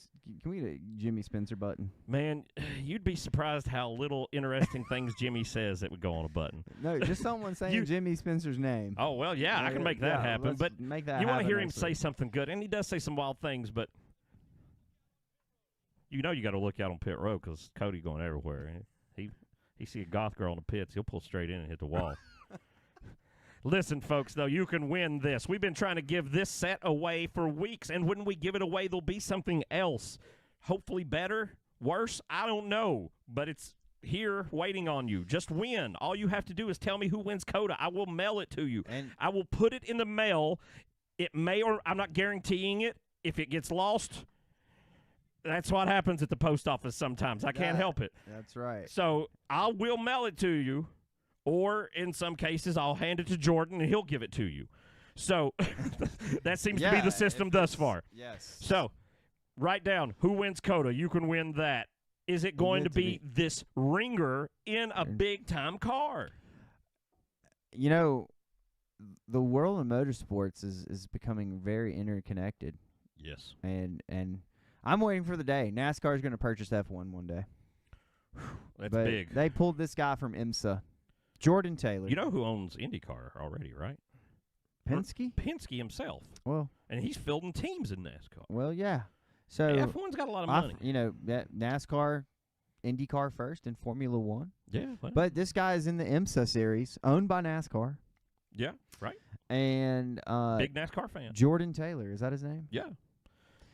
Spencer button? Man, you'd be surprised how little interesting things Jimmy says that would go on a button. No, just someone saying Jimmy Spencer's name. Oh well, yeah, I can make that happen. But make that you want to hear him week. say something good, and he does say some wild things. But you got to look out on pit road because Cody going everywhere. He see a goth girl in the pits, he'll pull straight in and hit the wall. Listen, folks, though, you can win this. We've been trying to give this set away for weeks, and when we give it away, there'll be something else. Hopefully better, worse, I don't know, but it's here waiting on you. Just win. All you have to do is tell me who wins COTA. I will mail it to you. And I will put it in the mail. It may or I'm not guaranteeing it. If it gets lost, that's what happens at the post office sometimes. I can't help it. That's right. So I will mail it to you. Or, in some cases, I'll hand it to Jordan, and he'll give it to you. So, that seems to be the system thus far. Yes. So, write down who wins COTA. You can win that. Is it going to be this ringer in a big-time car? The world of motorsports is becoming very interconnected. Yes. And I'm waiting for the day. NASCAR is going to purchase F1 one day. That's big. They pulled this guy from IMSA. Jordan Taylor. You know who owns IndyCar already, right? Penske? Penske himself. Well. And he's fielding teams in NASCAR. Well, yeah. So F1's got a lot of money. That NASCAR, IndyCar first, and Formula One. Yeah. Well. But this guy is in the IMSA series, owned by NASCAR. Yeah, right. and Big NASCAR fan. Jordan Taylor. Is that his name? Yeah.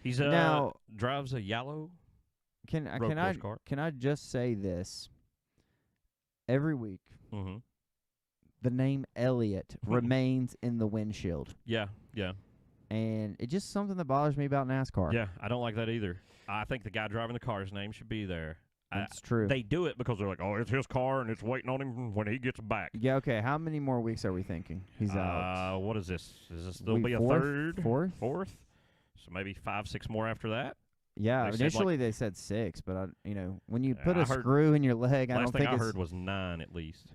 He's Now- drives a yellow Can road course car. I just say this? Every week, Mm-hmm. the name Elliott remains in the windshield, Yeah, yeah. and it's just something that bothers me about NASCAR. Yeah, I don't like that either. I think the guy driving the car's name should be there. That's true. They do it because they're like, oh, it's his car and it's waiting on him when he gets back. Yeah, okay. How many more weeks are we thinking he's out? What is this? Is this there'll Week be a fourth? third? Fourth? So maybe 5, 6 more after that? Yeah, They said, initially they said 6, but when you put I a heard- screw in your leg, I Last don't thing think I it's. heard was 9 at least.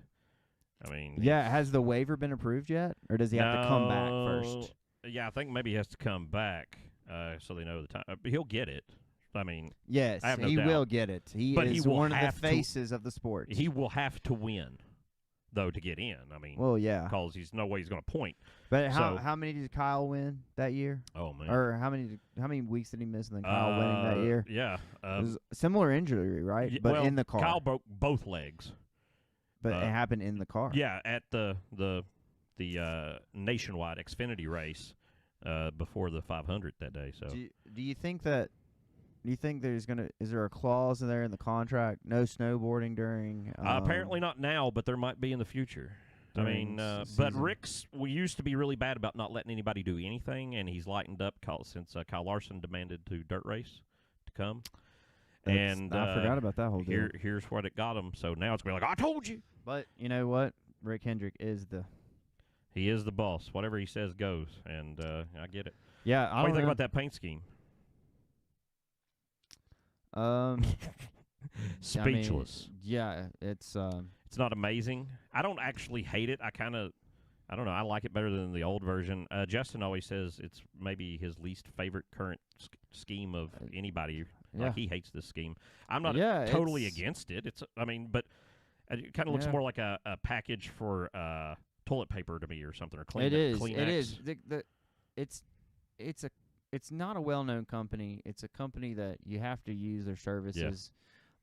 I mean, Yeah, has the waiver been approved yet, or does he have to come back first? Yeah, I think maybe he has to come back so they know the time. But he'll get it. I mean, Yes, I have no he doubt. will get it. He But he is will one of have the to- faces of the sport. he will have to win, though, to get in. I mean, Well, yeah. because he's no way he's going to point. But so- how many did Kyle win that year? Oh man, Or how many weeks did he miss and then Kyle winning that year? Yeah, It was a similar injury, right? But well, in the car. Kyle broke both legs. But it happened in the car. Yeah, at the nationwide Xfinity race before the 500 that day. So Do you think that? Do you think is there a clause in there in the contract? No snowboarding during. apparently not now, but there might be in the future. I during mean, s- but season. Rick's, we used to be really bad about not letting anybody do anything, and he's lightened up since Kyle Larson demanded to dirt race to come. And I forgot about that whole deal. here's what it got him. So now it's going to be like, I told you. But you know what? Rick Hendrick is the. He is the boss. Whatever he says goes, and I get it. Yeah, What I do you don't think know. about that paint scheme? Speechless. Yeah, it's. It's not amazing. I don't actually hate it. I don't know. I like it better than the old version. Justin always says it's maybe his least favorite current scheme of anybody. Yeah. Like he hates this scheme. I'm not Yeah, totally it's- against it. But it kind of looks Yeah. more like a package for toilet paper to me or something, or It is. Kleenex. It is. It's not a well-known company. It's a company that you have to use their services,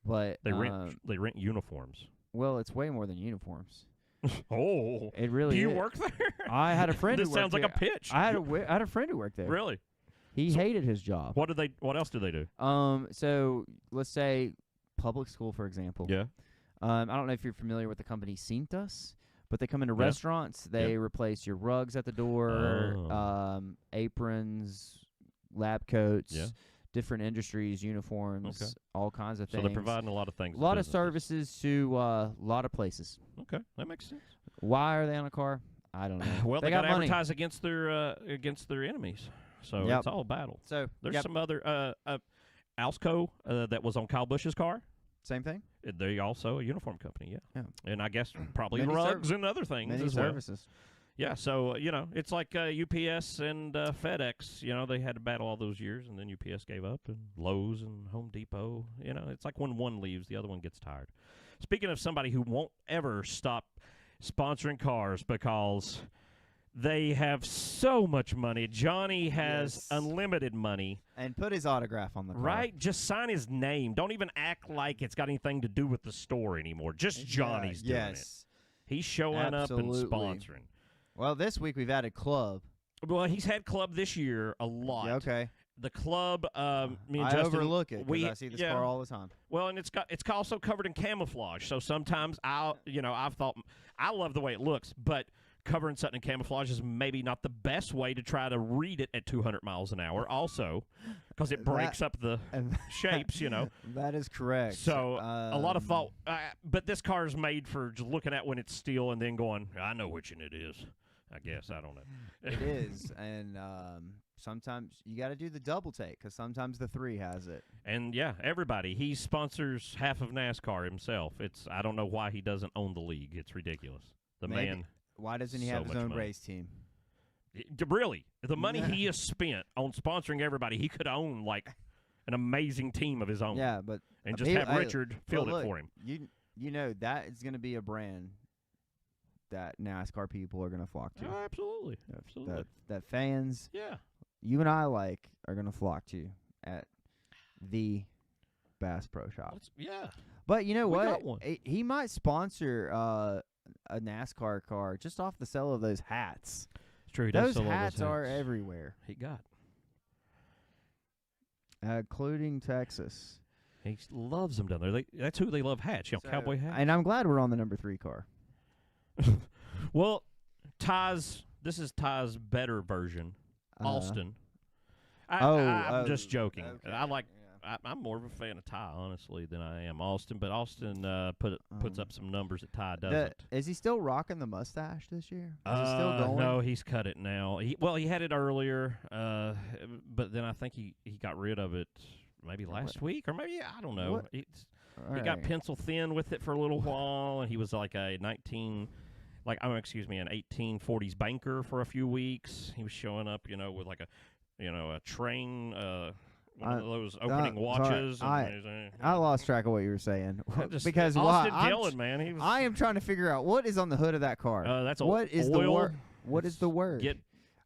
but They rent uniforms. well, it's way more than uniforms. Oh, It really. do you is. work there? I had a friend. This who worked sounds like there. a pitch. I had a friend who worked there. Really? He So- hated his job. What else do they do? So let's say public school, for example. Yeah. I don't know if you're familiar with the company Cintas, but they come into Yeah. restaurants. They replace your rugs at the door, Oh. aprons, lab coats, Yeah. different industries, uniforms, Okay. all kinds of So things. they're providing a lot of things. a to lot of businesses. services to a lot of places. Okay, that makes sense. Why are they on a car? I don't know. Well, they got got to money. advertise against their enemies. So Yep. it's all battle. So There's yep, some other Alsco that was on Kyle Busch's car. same thing. They also a uniform company, yeah. Yeah. And I guess probably Many rugs and other things Many as well. services. Yeah, so it's like UPS and FedEx. They had to battle all those years, and then UPS gave up, and Lowe's and Home Depot. It's like when one leaves, the other one gets tired. Speaking of somebody who won't ever stop sponsoring cars because they have so much money. Johnny has Yes. unlimited money. And put his autograph on the car. Right? Just sign his name. Don't even act like it's got anything to do with the store anymore. Just Johnny's doing it. Yes. He's showing Absolutely. up and sponsoring. Well, this week we've added club. Well, he's had club this year a lot. Yeah, okay. The club, me and I Justin, overlook it because I see this car all the time. Well, and it's also covered in camouflage. So sometimes I've thought I love the way it looks, but covering something in camouflage is maybe not the best way to try to read it at 200 miles an hour. Also, because it breaks up the And shapes. that is correct. So a lot of thought, but this car is made for just looking at when it's steel and then going, I know which one it is. I guess I don't know. It is, and sometimes you got to do the double take because sometimes the 3 has it. And yeah, everybody. He sponsors half of NASCAR himself. I don't know why he doesn't own the league. It's ridiculous. The Maybe. man. Why doesn't he So have his much own money. race team? Really, the money he has spent on sponsoring everybody, he could own like an amazing team of his own. Yeah, but And just people- have Richard field look, it for him. You know that is going to be a brand that NASCAR people are going to flock to. Oh, absolutely. Absolutely. That fans, Yeah. you and I are going to flock to at the Bass Pro Shop. Yeah. But you know We what? got one. He might sponsor a NASCAR car just off the sale of those hats. It's true. He Those does sell all hats are everywhere, He got. including Texas. He loves them down there. That's who they love hats. So- Cowboy hats. And I'm glad we're on the number 3 car. Well, Ty's. This is Ty's better version. Austin. I'm just joking. Okay. I'm more of a fan of Ty, honestly, than I am Austin. But Austin puts up some numbers that Ty doesn't. Is he still rocking the mustache this year? Is it still going? No, he's cut it now. He had it earlier, but then I think he got rid of it maybe last week, or maybe I don't know. He got pencil thin with it for a little while, and he was like an 1840s banker for a few weeks. He was showing up, with like a train. One of those opening watches. Sorry, I lost track of what you were saying. Because Austin Dillon, man, he was. I am trying to figure out what is on the hood of that car. That's what is oil. the word? What is the word? Get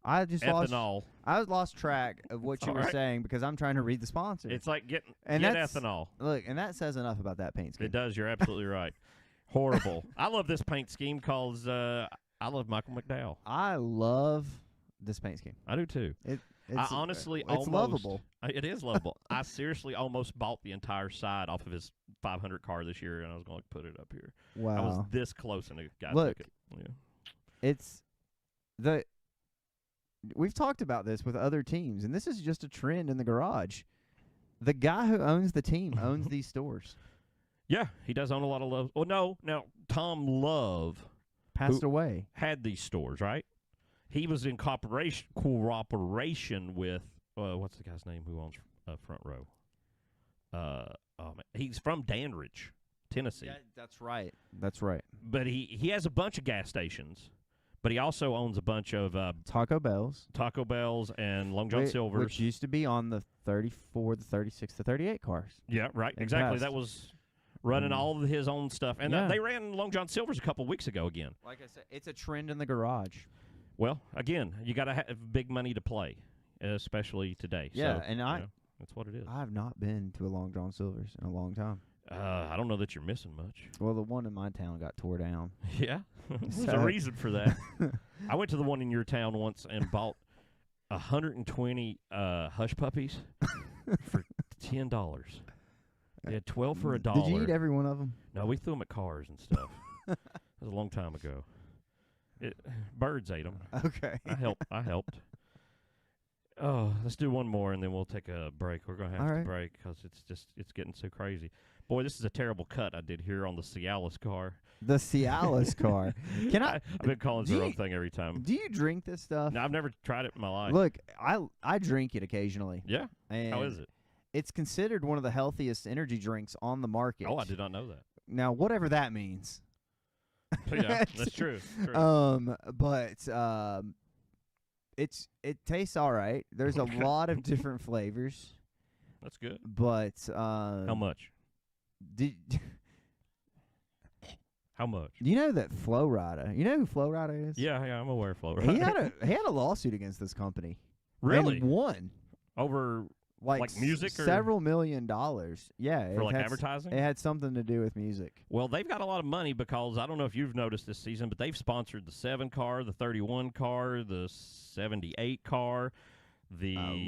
I just ethanol. I lost track of what you were saying because I'm trying to read the sponsor. It's like get that's ethanol. Look, and that says enough about that paint scheme. It does. You're absolutely right. Horrible. I love this paint scheme because I love Michael McDowell. I love this paint scheme. I do too. I honestly it's almost lovable. It is lovable. I seriously almost bought the entire side off of his 500 car this year, and I was going to put it up here. Wow. I was this close, and a guy Look, took it. Yeah. It's we've talked about this with other teams, and this is just a trend in the garage. The guy who owns the team owns these stores. Yeah, he does own a lot of Love. Well, no, now Tom Love Passed away. had these stores, right? He was in cooperation with what's the guy's name who owns Front Row? He's from Danridge, Tennessee. Yeah, that's right. That's right. But he has a bunch of gas stations, but he also owns a bunch of Taco Bells and Long John Silver's, which used to be on the 34, the 36, the 38 cars. Yeah, right. And Exactly. passed. That was running all of his own stuff, and they ran Long John Silver's a couple weeks ago again. Like I said, it's a trend in the garage. Well, again, you got to have big money to play, especially today. Yeah, so, and that's what it is. I have not been to a Long John Silver's in a long time. I don't know that you're missing much. Well, the one in my town got tore down. Yeah, there's a reason for that. I went to the one in your town once and bought 120 hush puppies for $10. They had 12 for $1. Did you eat every one of them? No, we threw them at cars and stuff. That was a long time ago. Birds ate them. Okay. I helped. Oh, let's do one more, and then we'll take a break. We're going to have to break because it's getting so crazy. Boy, this is a terrible cut I did here on the Cialis car. The Cialis car. I've been calling it the wrong thing every time. Do you drink this stuff? No, I've never tried it in my life. Look, I drink it occasionally. Yeah? And how is it? It's considered one of the healthiest energy drinks on the market. Oh, I did not know that. Now, whatever that means. Yeah, that's true. It tastes all right. There's a lot of different flavors. That's good. But how much? How much? You know that Flo Rida? You know who Flo Rida is? Yeah, I'm aware of Flo Rida. He had a lawsuit against this company. Really? And won. Over like music or several $1 million. Yeah, for like advertising? It had something to do with music. Well, they've got a lot of money because I don't know if you've noticed this season, but they've sponsored the 7 car, the 31 car, the 78 car.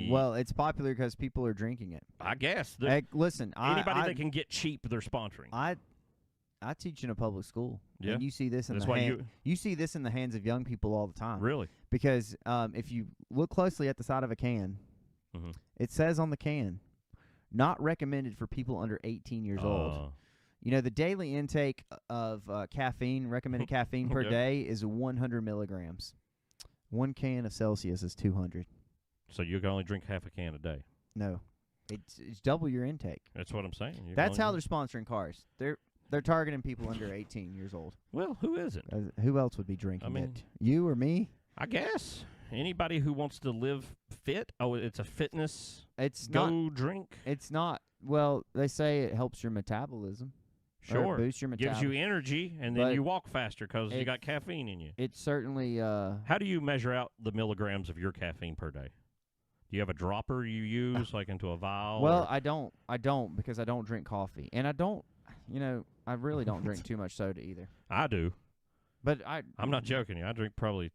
Well, it's popular because people are drinking it. I guess. Listen, anybody that can get cheap, they're sponsoring. I teach in a public school. Yeah. And you see this in you see this in the hands of young people all the time. Really? Because if you look closely at the side of a can, it says on the can, not recommended for people under 18 years old. You know, the daily intake of caffeine, recommended caffeine per day is 100 milligrams. 1 can of Celsius is 200. So you can only drink half a can a day? No. It's double your intake. That's what I'm saying. That's how they're sponsoring cars. They're targeting people under 18 years old. Well, who isn't? Who else would be drinking it? You or me? I guess. Anybody who wants to live fit. Oh, it's a fitness drink? It's not. Well, they say it helps your metabolism. Sure. Boosts your metabolism. Gives you energy, and then you walk faster because you got caffeine in you. It's certainly... How do you measure out the milligrams of your caffeine per day? Do you have a dropper you use, like into a vial? Well, I don't because I don't drink coffee. And I don't, I really don't drink too much soda either. I do. But I'm not joking you. I drink probably...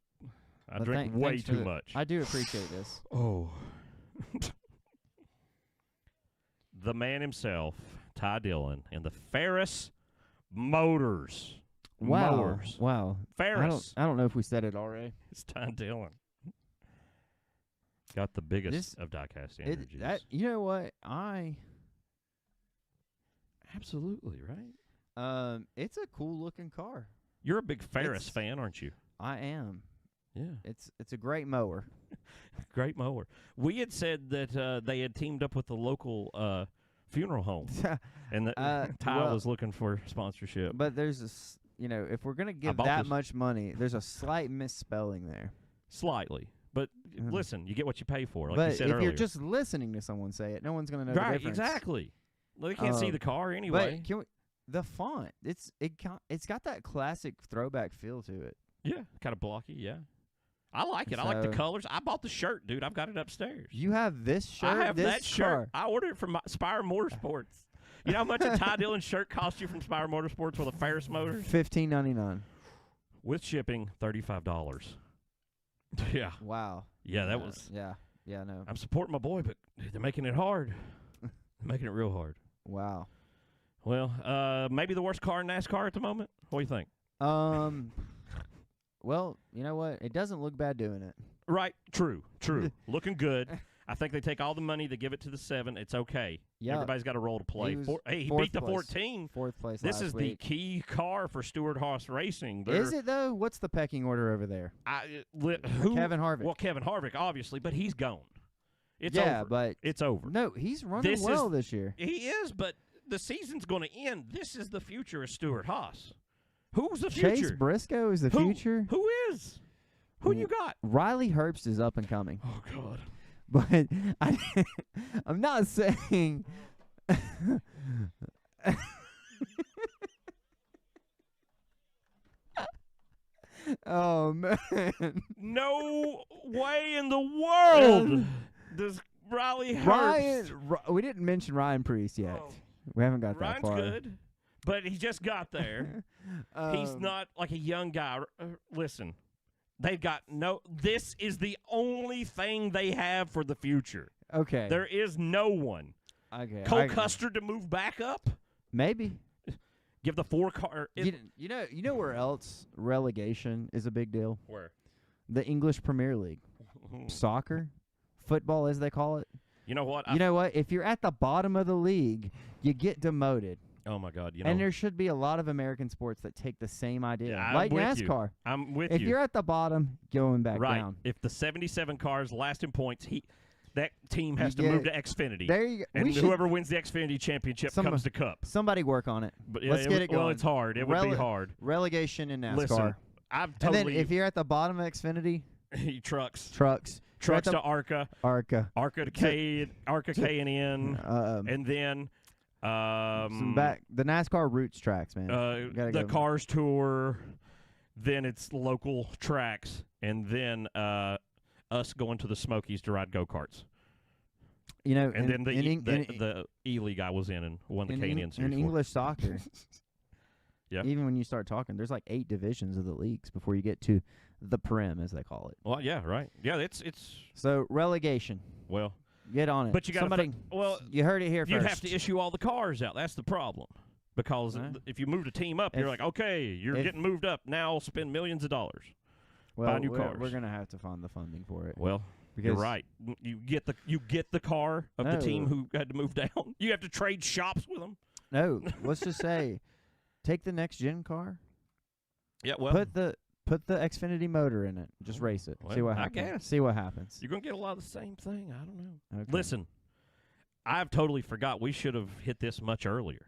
I But drink way thanks for too much. I do appreciate this. Oh. The man himself, Ty Dillon, and the Ferris Motors. Wow. Mowers. Wow. Ferris. I don't know if we said it already. It's Ty Dillon. Got the biggest of diecast energies. You know what? Absolutely, right? It's a cool looking car. You're a big Ferris fan, aren't you? I am. Yeah. It's a great mower. Great mower. We had said that they had teamed up with the local funeral home, and that Ty was looking for sponsorship. But there's if we're gonna give that much money, there's a slight misspelling there. Slightly. But listen, you get what you pay for, like but you said if earlier. you're just listening to someone say it, no one's going to know the right, difference. exactly. Well, they can't see the car anyway. But the font, it's got that classic throwback feel to it. Yeah, kind of blocky, yeah. I like it. I like the colors. I bought the shirt, dude. I've got it upstairs. You have this shirt? I have that shirt. Car. I ordered it from Spire Motorsports. You know how much a Ty Dillon shirt cost you from Spire Motorsports with a Ferris motor? $15.99. With shipping, $35. Yeah. Wow. Yeah, that was. Yeah. Yeah, no. I'm supporting my boy, but they're making it hard. They're making it real hard. Wow. Well, maybe the worst car in NASCAR at the moment. What do you think? Well, you know what? It doesn't look bad doing it. Right. True. Looking good. I think they take all the money, they give it to the 7. It's okay. Yeah. Everybody's got a role to play. He beat the 14. Fourth place This is week. the key car for Stewart-Haas Racing. Is it, though? What's the pecking order over there? Kevin Harvick. Well, Kevin Harvick, obviously, but he's gone. It's over. But it's over. No, he's running this year. He is, but the season's going to end. This is the future of Stewart-Haas. Who's the future? Chase Briscoe is the future? Who is? Who you got? Riley Herbst is up and coming. Oh, God. But I'm not saying oh, man. No way in the world does Riley Herbst. We didn't mention Ryan Preece yet. Oh. We haven't got that far. Ryan's good, but he just got there. He's not like a young guy. Listen. They've got this is the only thing they have for the future. Okay. There is no one. Okay. Cole Custer to move back up? Maybe. Give the 4-car. You know where else relegation is a big deal? Where? The English Premier League. Soccer? Football, as they call it. You know what? You know what? If you're at the bottom of the league, you get demoted. Oh, my God. And there should be a lot of American sports that take the same idea. Yeah, like NASCAR. I'm with you. If you're at the bottom, going back down. If the 77 cars last in points, that team has to move to Xfinity. There you go. And whoever wins the Xfinity championship comes to Cup. Somebody work on it. But Let's get it going. Well, it's hard. It would be hard. Relegation in NASCAR. Listen, and then if you're at the bottom of Xfinity, trucks to ARCA to K, ARCA K&N, and then the NASCAR roots tracks, man. The Cars Tour, then it's local tracks, and then us going to the Smokies to ride go-karts. And then the E League I was in and won the K&N Series. In English soccer, yeah. Even when you start talking, there's like 8 divisions of the leagues before you get to the Prem, as they call it. Well, yeah, right. Yeah, it's so relegation. Well, get on it. But you got somebody. You heard it here first. You'd have to issue all the cars out. That's the problem. Because if you move a team up, you're like, okay, you're getting moved up. Now spend millions of dollars. Buy new cars. We're gonna have to find the funding for it. Well, you're right. You get the car of the team who had to move down. You have to trade shops with them. No, let's just say, take the next gen car. Yeah, well, put the Xfinity motor in it. Just race it. Well, see what happens. I guess. See what happens. You're gonna get a lot of the same thing. I don't know. Okay. Listen, I've totally forgot. We should have hit this much earlier.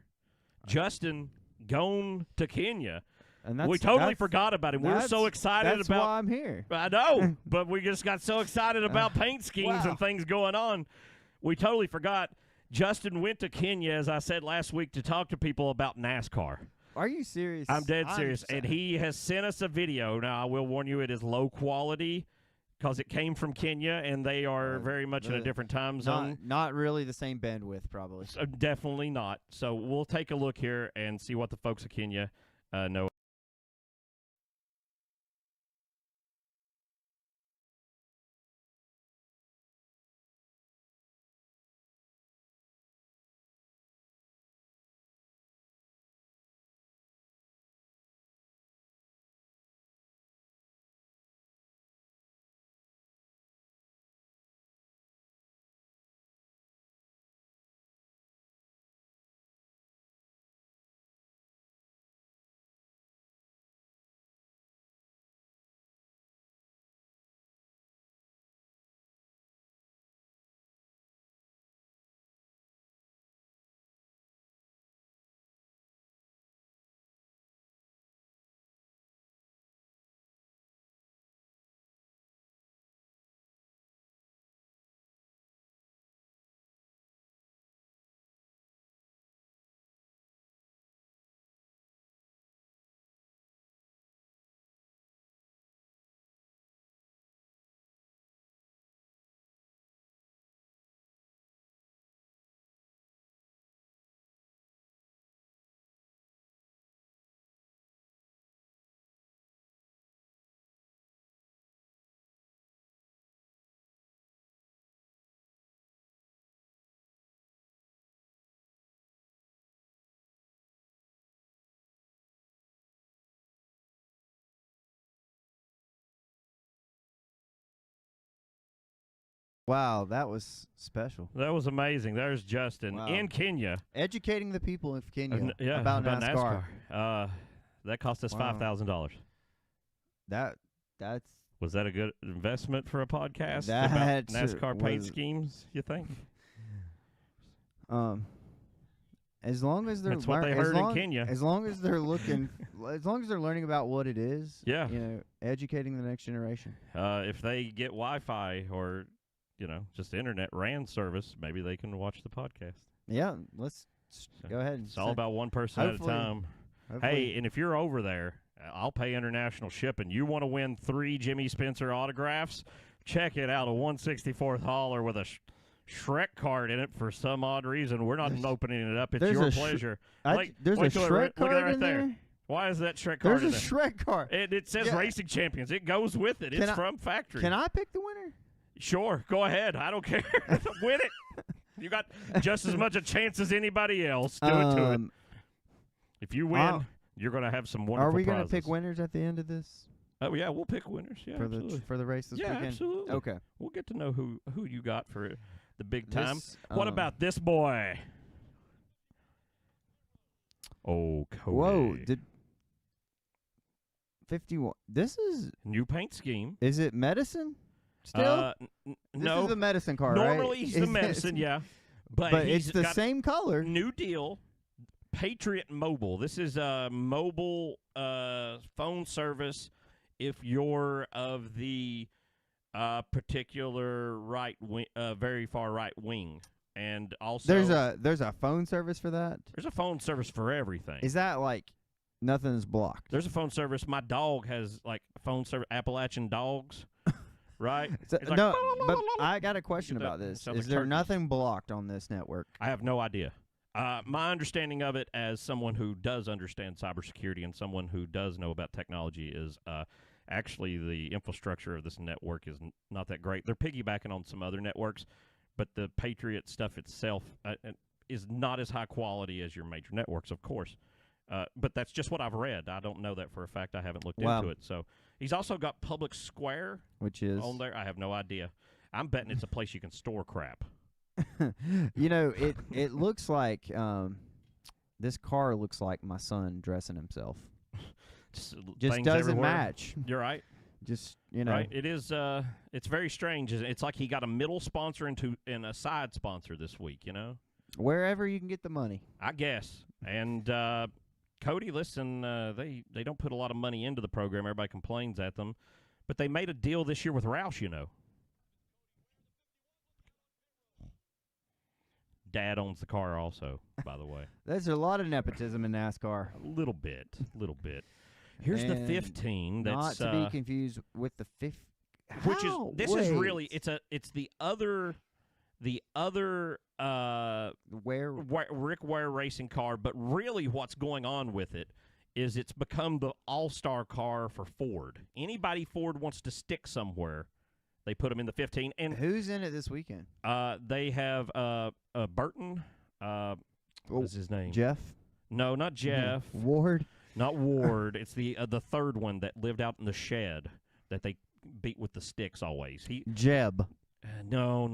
Justin gone to Kenya. And we totally forgot about him. We were so excited that's about. That's why I'm here. I know, but we just got so excited about paint schemes and things going on. We totally forgot. Justin went to Kenya, as I said last week, to talk to people about NASCAR. Are you serious? I'm dead serious. And he has sent us a video. Now, I will warn you, it is low quality because it came from Kenya, and they are very much in a different time zone. Not really the same bandwidth, probably. So definitely not. So we'll take a look here and see what the folks of Kenya know. Wow, that was special. That was amazing. There's Justin Wow. in Kenya. Educating the people of Kenya Yeah, about NASCAR. That cost us Wow. $5,000. That's Was that a good investment for a podcast That about NASCAR paint was- schemes, you think? as long as they're That's what they as heard in long- Kenya. As long as they're looking, as long as they're learning about what it is. Yeah. Educating the next generation. If they get Wi-Fi or, just internet RAN service, maybe they can watch the podcast. Yeah, let's go ahead. And It's all about one person at a hopefully- time. hopefully- Hey, and if you're over there, I'll pay international shipping. You want to win 3 Jimmy Spencer autographs? Check it out, a 164th hauler with a Shrek card in it for some odd reason. We're not opening it up. It's There's your a pleasure. there's a wait till it Shrek look at it card right in there. there. Why is that Shrek card There's in a there? Shrek card. It says Yeah. Racing Champions. It goes with it. Can It's I- from factory. Can I pick the winner? Sure, go ahead. I don't care. Win it. You got just as much a chance as anybody else. Do it to it. If you win, you're going to have some wonderful Are we going to pick winners at the end of this Oh yeah, we'll pick winners. Yeah, for absolutely. the race this Yeah, weekend? absolutely. Okay. We'll get to know who you got for the big time. This, What about this boy? Oh, Cody. Whoa! Did 51? This New paint scheme. is it medicine? Still, This this is the medicine car, Normally right? he's the medicine, yeah. But he's it's the got same color. New deal. Patriot Mobile. This is a mobile phone service if you're of the particular right wing, very far right wing. And also There's a phone service for that. there's a phone service for everything. Is that like nothing's blocked? There's a phone service. My dog has like phone service, Appalachian dogs, right? So- It's like, no, but I got a question Get that- about this. sounds Is like there turkeys. nothing blocked on this network? I have no idea. My understanding of it, as someone who does understand cybersecurity and someone who does know about technology, is actually the infrastructure of this network is not that great. They're piggybacking on some other networks, but the Patriot stuff itself is not as high quality as your major networks, of course. But that's just what I've read. I don't know that for a fact. I haven't looked Wow. into it. So he's also got Public Square Which is on there. I have no idea. I'm betting it's a place you can store crap. it looks like this car looks like my son dressing himself. Just Things doesn't everywhere. match. You're right. Just Right. It is. It's very strange. It's like he got a middle sponsor and a side sponsor this week. wherever you can get the money. I guess. And Cody, listen, they don't put a lot of money into the program. Everybody complains at them, but they made a deal this year with Roush. Dad owns the car also, by the way. There's a lot of nepotism in NASCAR. A little bit. Here's the And 15. That's Not to be confused with the 50. which is is really it's the other where Rick Ware racing car, but really what's going on with it is it's become the all-star car for Ford. Anybody Ford wants to stick somewhere, they put them in the 15. And who's in it this weekend? they have Burton. What's his name? Jeff. No, not Jeff. Ward. Not Ward. It's the third one that lived out in the shed that they beat with the sticks always. Jeb. No.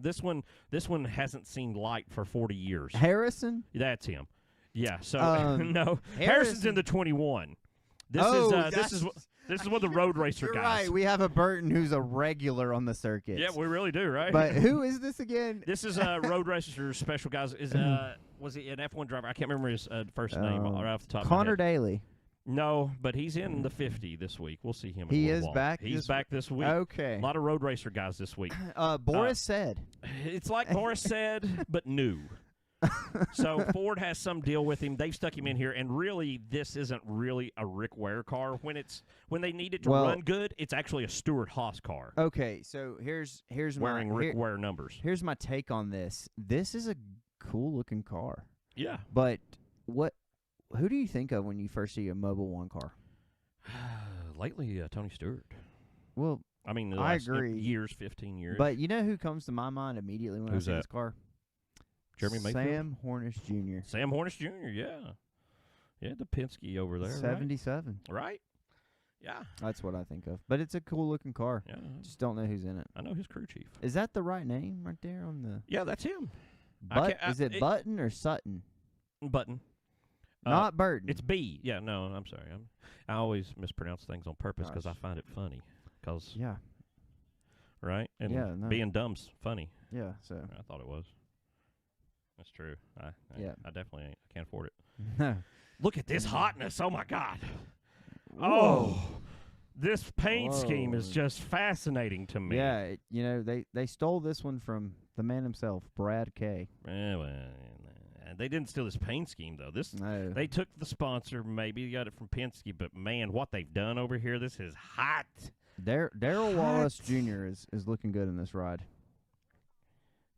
This one hasn't seen light for 40 years. Harrison. That's him. Yeah. So no, Harrison's Harrison- in the 21. This is one of the road racer You're guys. right. We have a Burton who's a regular on the circuit. Yeah, we really do, right? But who is this again? This is road racer special guys. Was he an F1 driver? I can't remember his first name right off the top. Connor of my head. Daly. No, but he's in the 50 this week. We'll see him. In He a little is while. back He's this back this week. Okay. A lot of road racer guys this week. Boris said. It's like Boris said, but new. So Ford has some deal with him. They've stuck him in here, and really, this isn't really a Rick Ware car. When they need it to run good, it's actually a Stuart Haas car. Okay, so here's wearing my Rick Ware numbers. Here's my take on this. This is a cool looking car. Yeah. But who do you think of when you first see a Mobil 1 car? Lately, Tony Stewart. Well, I mean, the I last agree. 15 years. But you know who comes to my mind immediately when Who's I see that? this car? Jeremy Mayfield? Sam Hornish Jr. Sam Hornish Jr., yeah. Yeah, the Penske over there, 77. right? Yeah. That's what I think of. But it's a cool looking car. Yeah. Just don't know who's in it. I know his crew chief. Is that the right name right there on the? Yeah, that's him. Is it Button or Sutton? Button. Not Burton. It's B. Yeah, no, I'm sorry. I always mispronounce things on purpose because I Gosh. find it funny. Yeah. Right? And Yeah, no. being dumb's funny. Yeah. So. I thought it was. That's true. Yeah. I definitely ain't. I can't afford it. No. Look at this hotness. Oh, my God. Whoa. Oh. This paint scheme is Whoa. just fascinating to me. Yeah. They stole this one from the man himself, Brad K. Well, they didn't steal this paint scheme, though. No. They took the sponsor. Maybe got it from Penske. But, man, what they've done over here, this is hot. Daryl Wallace Jr. is looking good in this ride.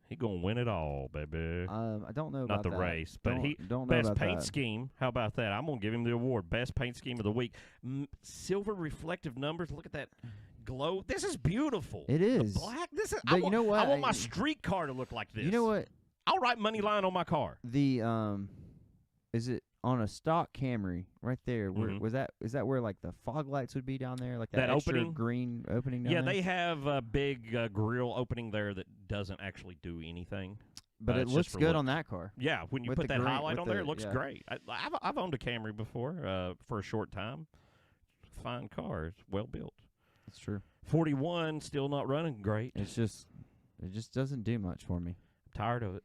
He going to win it all, baby. I don't know Not about the that. race, but don't know best about paint that. scheme. How about that? I'm going to give him the award. Best paint scheme of the week. Silver reflective numbers. Look at that glow. This is beautiful. It is. The black. This is. But you know what? I want my street car to look like this. You know what? I'll write money line on my car. The is it on a stock Camry right there? Where, Mhm. is that where like the fog lights would be down there, like that That extra opening? green opening down Yeah, there? they have a big grill opening there that doesn't actually do anything. But it it's looks just for good look. on that car. Yeah, when you With put the that green- highlight with on there, the- it looks yeah. great. I've owned a Camry before for a short time. Fine car. It's well built. That's true. 41, still not running great. It just doesn't do much for me. I'm tired of it.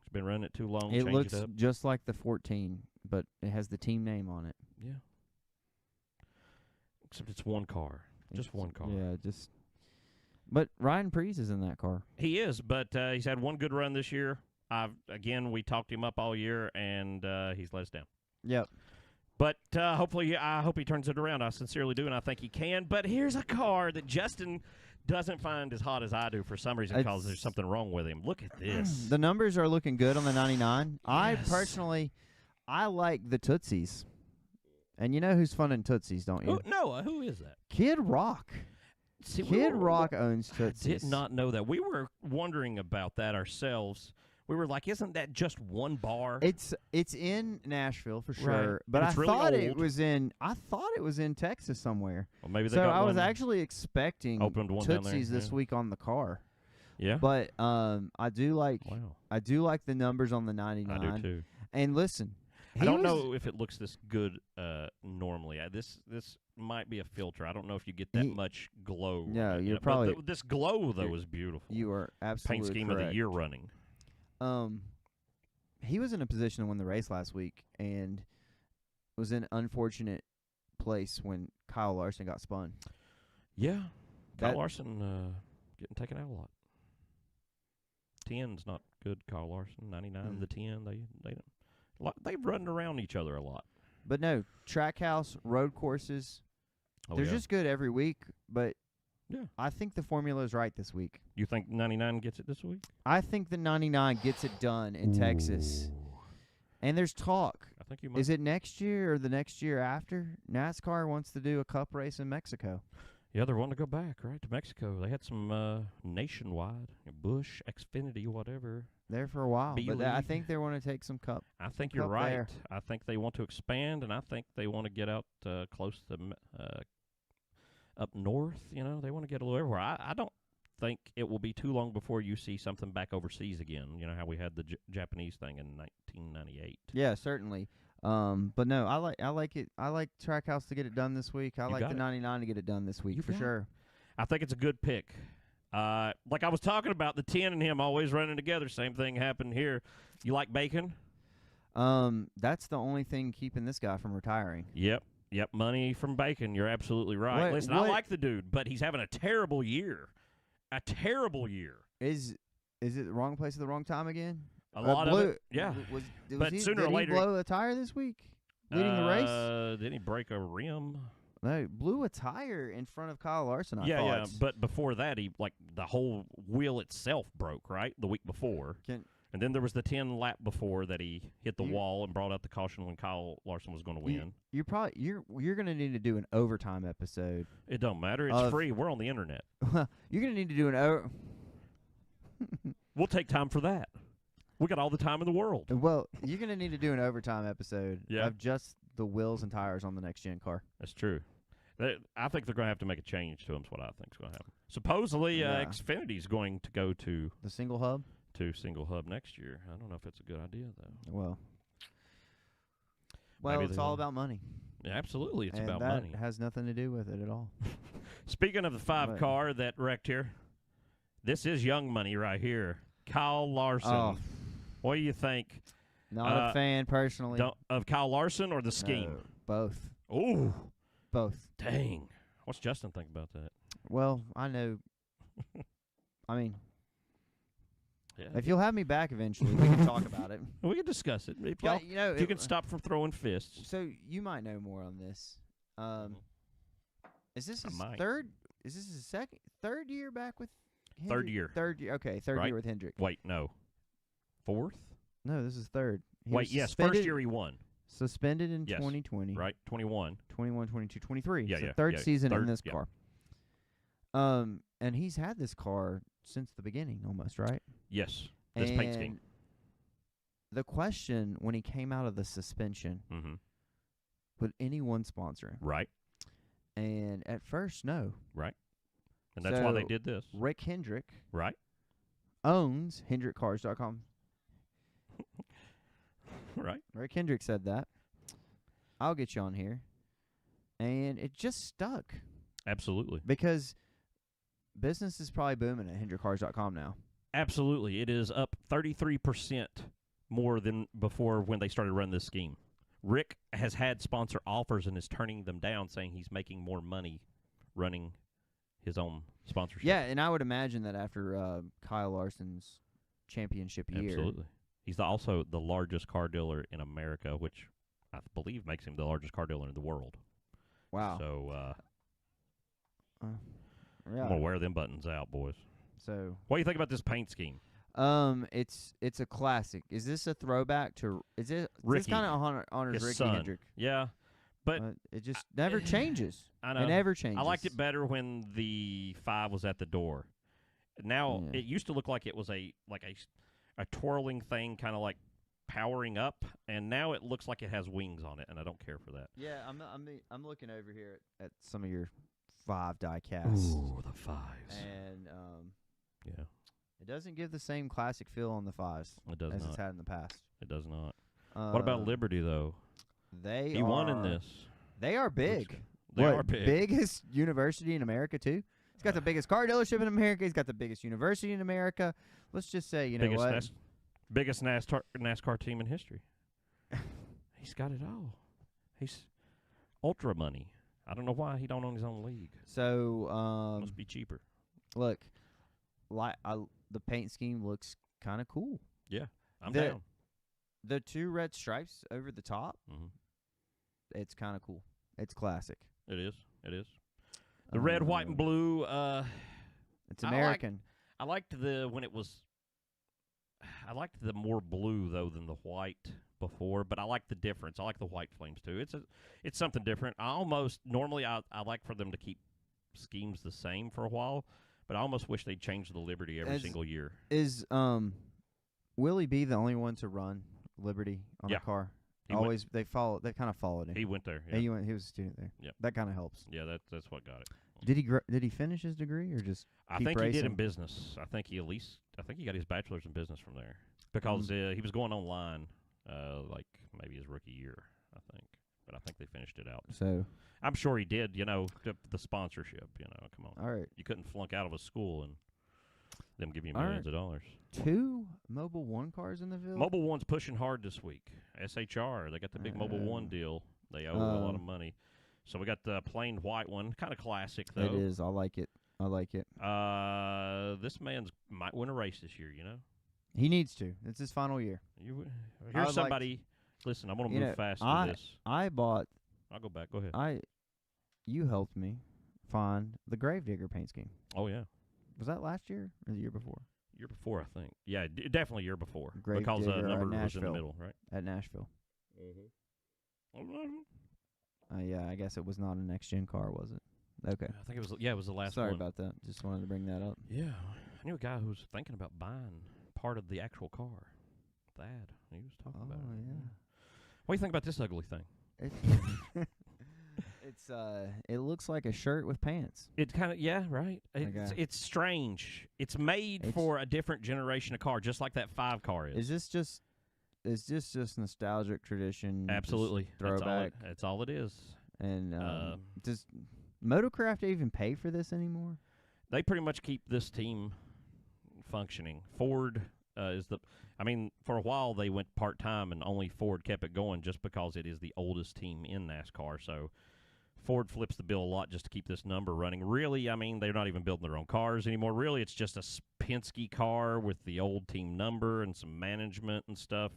It's been running it too long. It Change looks it up. just like the 14, but it has the team name on it. Yeah. Except it's one car. Just one car. Yeah, But Ryan Preece is in that car. He is, but he's had one good run this year. We talked him up all year, and he's let us down. Yep. But hopefully, I hope he turns it around. I sincerely do, and I think he can. But here's a car that Justin doesn't find as hot as I do for some reason because there's something wrong with him. Look at this. The numbers are looking good on the 99. I Yes. personally, I like the Tootsies. And you know who's fun in Tootsies, don't you? Who is that? Kid Rock. See, Kid Rock owns I Tootsies. did not know that. We were wondering about that ourselves. We were like, isn't that just one bar? It's in Nashville for sure, Right. but And I it's really thought it old. was in Texas somewhere. Well, maybe they So got I was one actually expecting opened one down there, Tootsies this yeah. week on the car. Yeah. But I do like Wow. the numbers on the 99. I do too. And listen, I don't know if it looks this good normally. This might be a filter. I don't know if you get that much glow. No, you you're know, probably- But this glow though is beautiful. You are absolutely Paint scheme correct. of the year running. He was in a position to win the race last week and was in an unfortunate place when Kyle Larson got spun. Yeah. That- Kyle Larson getting taken out a lot. 10's not good. Kyle Larson 99. The 10 they've run around each other a lot. But no, Trackhouse, road courses, Oh, they're yeah. just good every week, but Yeah. I think the formula is right this week. You think 99 gets it this week? I think the 99 gets it done in Texas. And there's talk. I think you might. Is it next year or the next year after? NASCAR wants to do a cup race in Mexico. Yeah, they're wanting to go back, right, to Mexico. They had some nationwide, Bush, Xfinity, whatever. There for a while. But I B-League. think they want to take some cup. I think you're Cup right. there. I think they want to expand, and I think they want to get out close to up north. You know, they want to get a little everywhere. I don't think it will be too long before you see something back overseas again. You know how we had the Japanese thing in 1998. Yeah, certainly. But no, I like it. I like Trackhouse to get it done this week. I You like got the it. 99 to get it done this week You for got it. sure. I think it's a good pick. Like I was talking about, the 10 and him always running together. Same thing happened here. You like Bacon? That's the only thing keeping this guy from retiring. Yep. Money from Bacon. You're absolutely right. What- Listen, I what- like the dude, but he's having a terrible year. A terrible year. Is it the wrong place at the wrong time again? A lot of it. Yeah. Was But sooner or did later- he blow a tire this week, leading the race? Didn't he break a rim? No, blew a tire in front of Kyle Larson. I yeah. thought. But before that, the whole wheel itself broke, right? The week before. And then there was the 10 lap before that he hit the wall and brought out the caution when Kyle Larson was going to win. You're gonna need to do an overtime episode. It don't matter. It's free. We're on the internet. You're gonna need to do an We'll take time for that. We got all the time in the world. Well, you're gonna need to do an overtime episode Yeah. of just the wheels and tires on the next gen car. That's true. I think they're going to have to make a change to them. Is what I think is going to happen. Supposedly, Yeah. Xfinity's going to go to The single hub. single hub next year. I don't know if it's a good idea though. Well, Maybe it's they all will. about money. Yeah, absolutely, it's and about that money. has nothing to do with it at all. Speaking of the 5 But- car that wrecked here, this is young money right here. Kyle Larson. Oh, What do you think not a fan personally. of Kyle Larson or the scheme? No, both. Ooh, Both. dang. What's Justin think about that? Well, I know. I mean, Yeah, if you'll have me back eventually, we can talk about it. we can discuss it. If But, y'all, if you can stop from throwing fists. So you might know more on this. Is this I his might. third? Is this his third year back with? Third Hendrick? year. Third year. Okay, third Right. year with Hendrick. Wait, no. 4th? No, this is third. He Wait, was yes, suspended- first year he won. Suspended in Yes. 2020. Right, 21. 21, 22, 23. Yeah, so yeah, third yeah, season in third, this yeah. car. And he's had this car since the beginning, almost, right? Yes, this paint scheme. And the question when he came out of the suspension, Mm-hmm. would anyone sponsor him? Right, And at first, no. right. And that's why they So, did this. Rick Hendrick Right, owns HendrickCars.com. right. Rick Hendrick said that. I'll get you on here. And it just stuck Absolutely. because business is probably booming at HendrickCars.com now. Absolutely. It is up 33% more than before when they started running this scheme. Rick has had sponsor offers and is turning them down, saying he's making more money running his own sponsorship. Yeah, and I would imagine that after Kyle Larson's championship year. Absolutely. He's also the largest car dealer in America, which I believe makes him the largest car dealer in the world. Wow. So Yeah. I'm going to wear them buttons out, boys. So What do you think about this paint scheme? it's a classic. Is this a throwback to? Is it? This Ricky, kind of honors His Ricky son. Hendrick. Yeah, but It just never changes. I know. It never changes. I liked it better when the 5 was at the door. Now Yeah. it used to look like it was a twirling thing, kind of like powering up, and now it looks like it has wings on it, and I don't care for that. Yeah, I'm looking over here at some of your 5 die casts, Ooh, the 5s. and Yeah, it doesn't give the same classic feel on the 5s it does as not. it's had in the past. It does not. What about Liberty though? They He won in this. They are big. They What, are big. Biggest university in America too. He's got the biggest car dealership in America. He's got the biggest university in America. Let's just say, you know biggest what? biggest NASCAR team in history. He's got it all. He's ultra money. I don't know why he don't own his own league. So, Must be cheaper. look, the paint scheme looks kind of cool. Yeah, I'm The- down. The 2 red stripes over the top, Hmm. it's kind of cool. It's classic. It is. It is. The red, white, and blue. It's I like- American. I liked when it was. I liked the more blue though than the white before, but I like the difference. I like the white flames too. It's something different. Normally I like for them to keep schemes the same for a while, but I almost wish they'd change the Liberty every As- single year. Is Willie B the only one to run Liberty on Yeah. a car? He went- Always they kind of followed him. He went there. Yeah, Yeah, he was a student there. Yep. That kind of helps. yeah, that's what got it. Did he finish his degree or just I keep think he did racing? in business. I think he got his bachelor's in business from there because he was going online, like maybe his rookie year, I think. But I think they finished it out. So, I'm sure he did. The sponsorship. Come on, all right. you couldn't flunk out of a school and them give you All millions of dollars. 2 Mobile One cars in the field? Mobile One's pushing hard this week. SHR, they got the big Mobile One deal. They owe a lot of money. So we got the plain white one, kind of classic though. It is. I like it. This man's might win a race this year. He needs to. It's his final year. Here's like- somebody. Listen, I'm gonna You move know, fast through this. I bought I'll go back. Go ahead. you helped me find the Gravedigger paint scheme. Oh yeah, Was that last year or the year before? year before I think. Yeah, definitely year before Grave because Digger, number was in the Nashville. middle, right? At Nashville. Mm-hmm. Yeah, I guess it was not a next gen car, was it? Okay. I think it was. Yeah, it was the last Sorry one. about that. Just wanted to bring that up. Yeah, I knew a guy who was thinking about buying part of the actual car. Thad, he was talking about it. yeah. What do you think about this ugly thing? It's, It looks like a shirt with pants. It kind of right. It's strange. It's made for a different generation of car, just like that 5 car is. Is this just nostalgic tradition? Absolutely. Throwback. That's all it is. And does Motocraft even pay for this anymore? They pretty much keep this team functioning. Ford is the. I mean, for a while they went part-time, and only Ford kept it going just because it is the oldest team in NASCAR. So Ford flips the bill a lot just to keep this number running. Really, I mean, they're not even building their own cars anymore. Really, it's just a Penske car with the old team number and some management and stuff.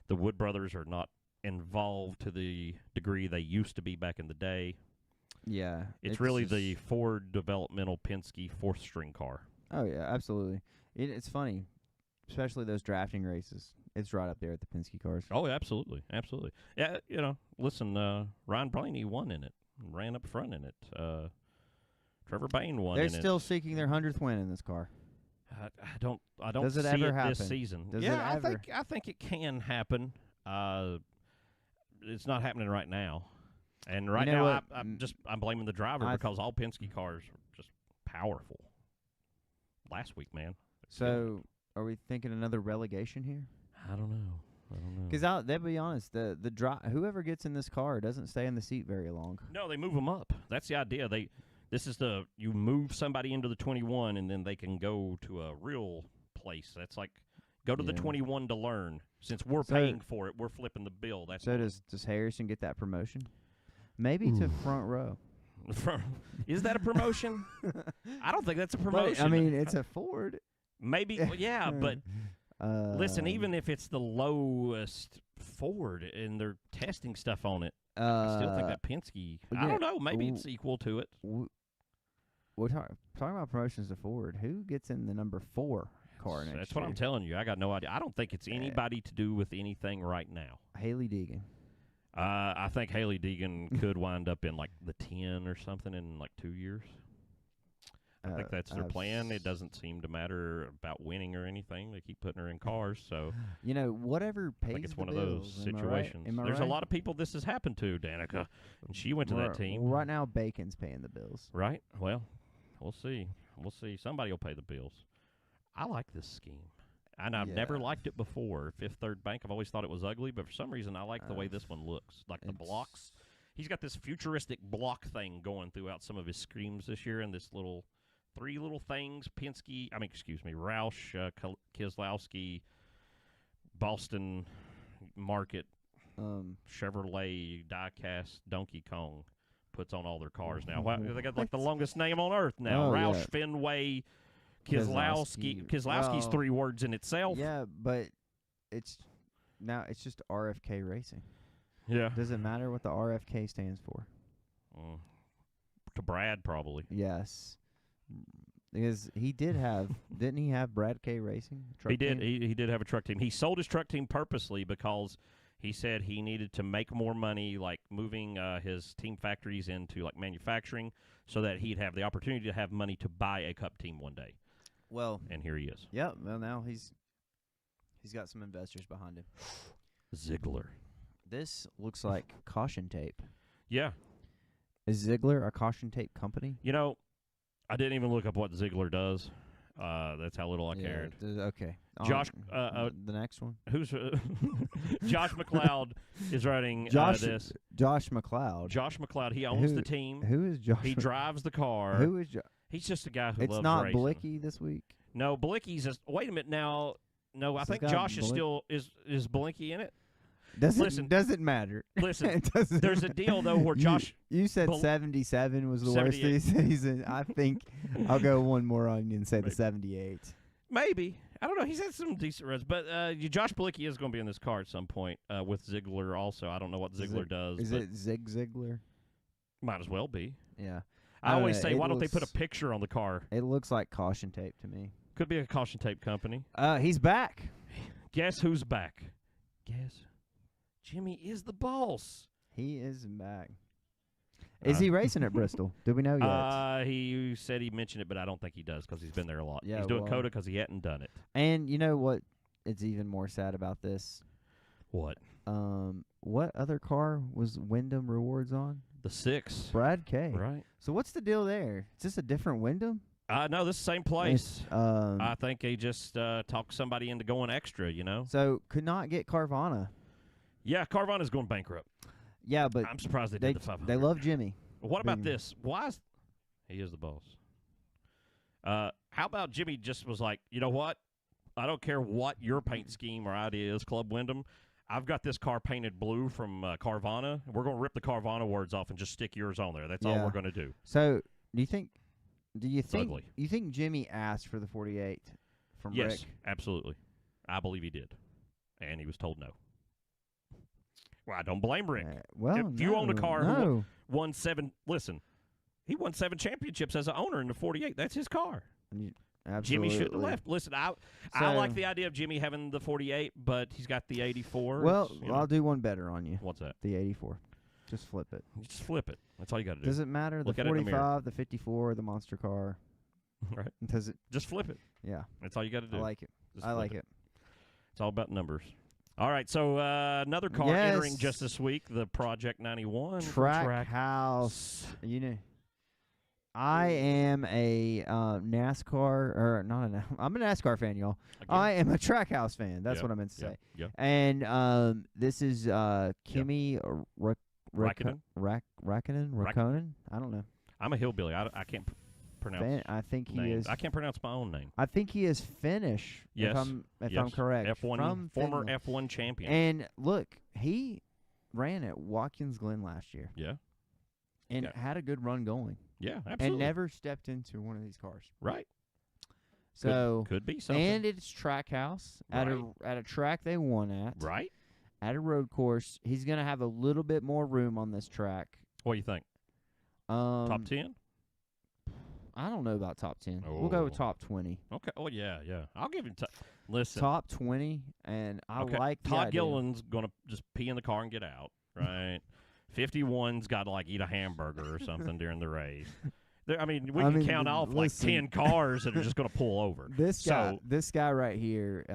The Wood brothers are not involved to the degree they used to be back in the day. Yeah. It's really the Ford developmental Penske 4th-string car. Oh, yeah, absolutely. It's funny. Especially those drafting races. It's right up there with the Penske cars. Oh, absolutely. Absolutely. Yeah, listen, Ryan Blaney won in it. Ran up front in it. Trevor Bayne won in it. They're still seeking their 100th win in this car. I don't Does it see ever it happen? this season. Does it yeah, ever? I think it can happen. It's not happening right now. And right now I'm blaming the driver because all Penske cars are just powerful. Last week, man. So are we thinking another relegation here? I don't know. Because they'll be honest, the whoever gets in this car doesn't stay in the seat very long. No, they move them up. That's the idea. You move somebody into the 21, and then they can go to a real place. That's like go to the 21 to learn. Since we're paying for it, we're flipping the bill. Does Harrison get that promotion? Maybe to front row. Is that a promotion? I don't think that's a promotion. But, I mean, it's a Ford. Maybe, yeah, but listen, even if it's the lowest Ford and they're testing stuff on it, I still think that Penske, I don't know, maybe it's equal to it. We're talking about promotions to Ford. Who gets in the number 4 car next year? That's what I'm telling you. I got no idea. I don't think it's anybody to do with anything right now. Haley Deegan. I think Haley Deegan could wind up in like the 10 or something in like 2 years. I think that's their plan. It doesn't seem to matter about winning or anything. They keep putting her in cars, so whatever pays. I think it's the one bills, of those situations. Am I There's right? a lot of people this has happened to, Danica, and she went to that team. Well, right now, Bacon's paying the bills. Right. Well, we'll see. We'll see. Somebody will pay the bills. I like this scheme. And I've never liked it before. Fifth Third Bank, I've always thought it was ugly, but for some reason I like the way this one looks. Like the blocks. He's got this futuristic block thing going throughout some of his schemes this year, and this 3 little things. Roush, Keselowski, Boston Market, Chevrolet, Diecast, Donkey Kong puts on all their cars now. They got like the longest name on earth now. Roush, Fenway, Keselowski. Keselowski's 3 words in itself. Yeah, but it's just RFK Racing. Yeah. Does it matter what the RFK stands for? To Brad, probably. Yes. Because he did have, didn't he have Brad K Racing? He did. He did have a truck team. He sold his truck team purposely because he said he needed to make more money, like moving his team factories into like manufacturing, so that he'd have the opportunity to have money to buy a Cup team one day. Well, and here he is. Yeah. Well, now he's got some investors behind him. Ziegler. This looks like caution tape. Yeah. Is Ziegler a caution tape company? I didn't even look up what Ziegler does. That's how little I cared. Okay. Josh, the next one. Who's Josh McLeod is writing this. Josh McLeod. Josh McLeod. He owns the team. Who is Josh? He drives the car. Who is Josh? He's just a guy who loves racing. It's not Blicky this week. No, Blicky's just. Wait a minute now. No, I think Josh is still is Blinky in it. Doesn't matter. Listen, there's a deal though where Josh. You said 77 was the worst this season. I think I'll go one more on you and say the 78. Maybe. I don't know. He's had some decent runs, but Josh Blicky is going to be in this car at some point with Ziegler. Also, I don't know what Ziegler does. Is it Ziegler? Might as well be. Yeah. I always say, why don't they put a picture on the car? It looks like caution tape to me. Could be a caution tape company. He's back. Guess who's back? Guess. Jimmy is the boss. He is back. Is he racing at Bristol? Do we know yet? He said he mentioned it, but I don't think he does because he's been there a lot. Yeah, he's doing COTA because he hadn't done it. And you know what? It's even more sad about this. What? What other car was Wyndham Rewards on? The 6. Brad K. Right. So what's the deal there? Is this a different Wyndham? No, this is the same place. It's, I think they just talked somebody into going extra, you know? So could not get Carvana. Yeah, Carvana's going bankrupt. Yeah, but I'm surprised they did the 500. they love Jimmy. What about this? Why is he is the boss? How about Jimmy just was like, you know what? I don't care what your paint scheme or idea is, Club Wyndham. I've got this car painted blue from Carvana. We're going to rip the Carvana words off and just stick yours on there. That's all we're going to do. So do you think Ugly. you think Jimmy asked for the 48 from Yes, Rick? absolutely. I believe he did. And he was told no. Well, I don't blame Rick. If you own a car who won 7, listen, he won 7 championships as an owner in the 48. That's his car. Absolutely. Jimmy shouldn't have left. Listen, I like the idea of Jimmy having the 48, but he's got the 84. Well, I'll do one better on you. What's that? The 84. Just flip it. You just flip it. That's all you got to do. Does it matter? Look the at it in the 45, the 54, the monster car. Right. Does it? Just flip it. Yeah. That's all you got to do. I like it. Just I flip like it. It's all about numbers. All right, so another car entering just this week, the Project 91. Trackhouse. You know, I am a NASCAR, or I'm a NASCAR fan, y'all. Again? I am a Trackhouse fan. That's what I meant to say. Yeah. And this is Kimi Räikkönen? Räikkönen? I don't know. I'm a hillbilly. I can't pronounce I think he names. is. I can't pronounce my own name. I think he is Finnish. Yes. If I'm correct. F1 former Finland. F1 champion. And look, he ran at Watkins Glen last year. Yeah. And had a good run going. Yeah, absolutely. And never stepped into one of these cars. Right. So could be something. And it's Trackhouse at a track they won at. Right. At a road course. He's going to have a little bit more room on this track. What do you think? Top 10? I don't know about top 10. We'll go with top 20. Okay. Oh, yeah. I'll give him listen. Top 20, and I like the Todd idea. Gilliland's going to just pee in the car and get out, right? 51's got to, like, eat a hamburger or something during the race. We can count off, like, 10 cars that are just going to pull over. This guy right here,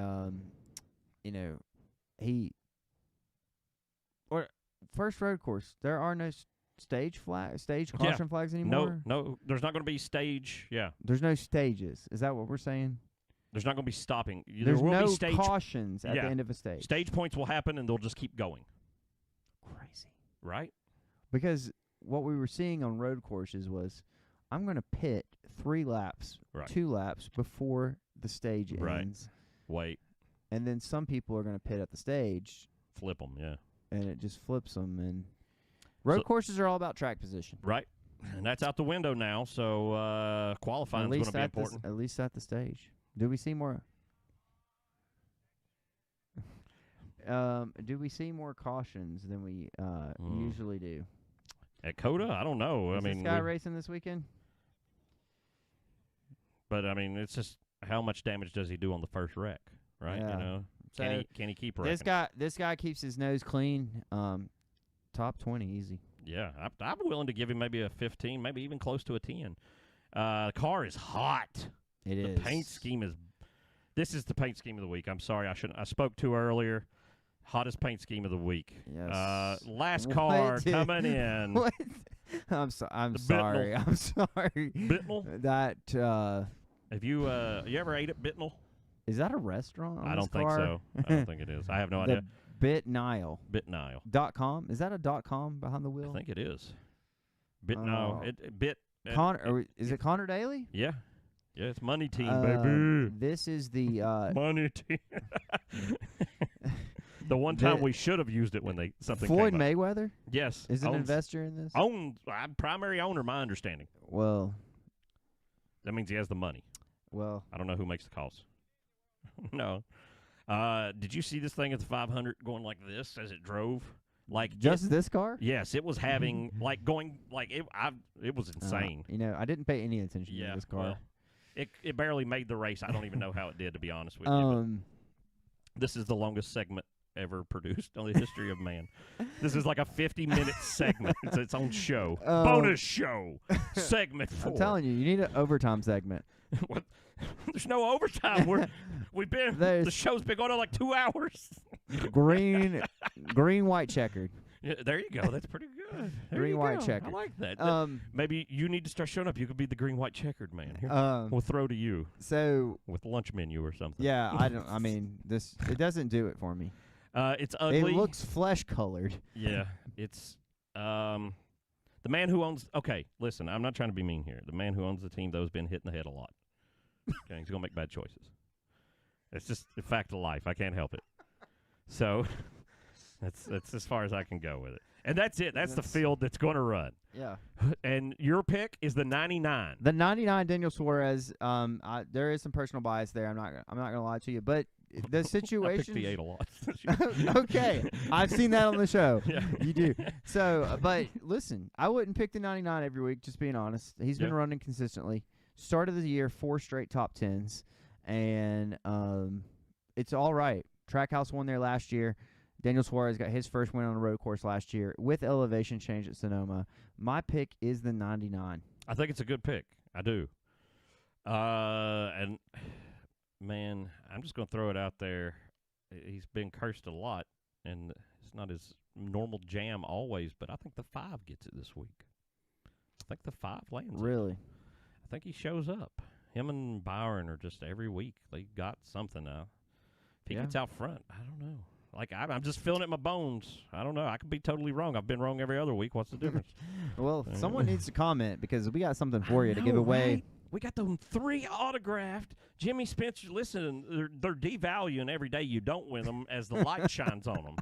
first road course, there are no stage caution flags anymore? No, there's not going to be stage, There's no stages. Is that what we're saying? There's not going to be stopping. There's there will no be stage cautions at the end of a stage. Stage points will happen, and they'll just keep going. Crazy. Right? Because what we were seeing on road courses was, I'm going to pit 3 laps, 2 laps before the stage ends. Wait. And then some people are going to pit at the stage. Flip them, yeah. And it just flips them. And road courses are all about track position. Right. And that's out the window now, so qualifying is going to be important. At least at the stage. Do we see more? Do we see more cautions than we usually do? At COTA? I don't know. Is this guy racing this weekend? But, it's just how much damage does he do on the first wreck, right? Yeah. So can he keep wrecking? This guy keeps his nose clean. Top 20, easy. Yeah, I'm willing to give him maybe a 15, maybe even close to a 10. The car is hot. It is. The paint scheme is. This is the paint scheme of the week. I'm sorry, I spoke too earlier. Hottest paint scheme of the week. Yes. Last car coming in. What? I'm sorry. I'm sorry. Bittnell? That. Have you ever ate at Bittnell? Is that a restaurant? I don't think so. I don't think it is. I have no idea. BitNile. BitNile. .com. Is that a .com behind the wheel? I think it is. BitNile. Is it Connor Daly? Yeah. Yeah, it's Money Team, baby. This is the Money Team. The one time we should have used it when something Floyd came up. Mayweather? Yes. Is an investor in this? Primary owner, my understanding. Well. That means he has the money. Well. I don't know who makes the calls. No. Did you see this thing at the 500 going like this as it drove? Like this car? Yes, it was having it was insane. I didn't pay any attention to this car. Well, it barely made the race. I don't even know how it did, to be honest with you. But this is the longest segment ever produced on the history of man. This is like a 50-minute segment. It's its own show. Bonus show. Segment 4. I'm telling you need an overtime segment. What? There's no overtime. The show's been going on like 2 hours. green, white checkered. Yeah, there you go. That's pretty good. There Green, you white, go. checkered. I like that. Maybe Maybe you need to start showing up. You could be the green, white, checkered man. Here, Um, we'll throw to you so with lunch menu or something. yeah, I don't. I mean, it doesn't do it for me. It's ugly. It looks flesh colored. Yeah, it's the man who owns. Okay, listen, I'm not trying to be mean here. The man who owns the team, though, has been hit in the head a lot. Okay, he's gonna make bad choices. It's just a fact of life. I can't help it. So that's as far as I can go with it. And that's it. That's the field that's going to run. Yeah. And your pick is the 99. The 99 Daniel Suarez. There is some personal bias there. I'm not gonna lie to you, but the situation. I picked the 8 a lot. Okay, I've seen that on the show. Yeah. You do. So, but listen, I wouldn't pick the 99 every week. Just being honest, he's been running consistently. Start of the year, 4 straight top 10s, and it's all right. Trackhouse won there last year. Daniel Suarez got his first win on a road course last year with elevation change at Sonoma. My pick is the 99. I think it's a good pick. I do. And man, I'm just going to throw it out there. He's been cursed a lot, and it's not his normal jam always, but I think the 5 gets it this week. I think the 5 lands it. Really? I think he shows up. Him and Byron are just every week. They got something now. If he gets out front, I don't know. Like, I'm just feeling it in my bones. I don't know. I could be totally wrong. I've been wrong every other week. What's the difference? Well, someone needs to comment because we got something for you to give away. Right? We got them 3 autographed Jimmy Spencer. Listen, they're devaluing every day you don't win them as the light shines on them.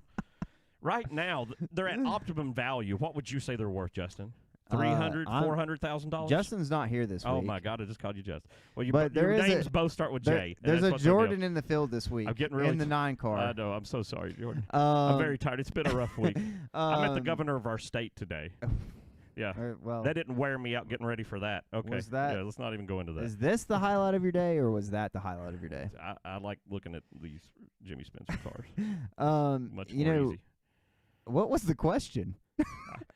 Right now, they're at optimum value. What would you say they're worth, Justin? $300,000, $400,000? Justin's not here this week. Oh, my God. I just called you Justin. Well, But your there is names both start with J. and There's that's a what's gonna be Jordan in the field this week. I'm getting really in the 9 car. I know. I'm so sorry, Jordan. I'm very tired. It's been a rough week. I met the governor of our state today. Yeah. Well, That didn't wear me out getting ready for that. Okay. Was that- yeah, let's not even go into that. is this the highlight of your day, or was that the highlight of your day? I like looking at these Jimmy Spencer cars. Much you more know, easy. what was the question?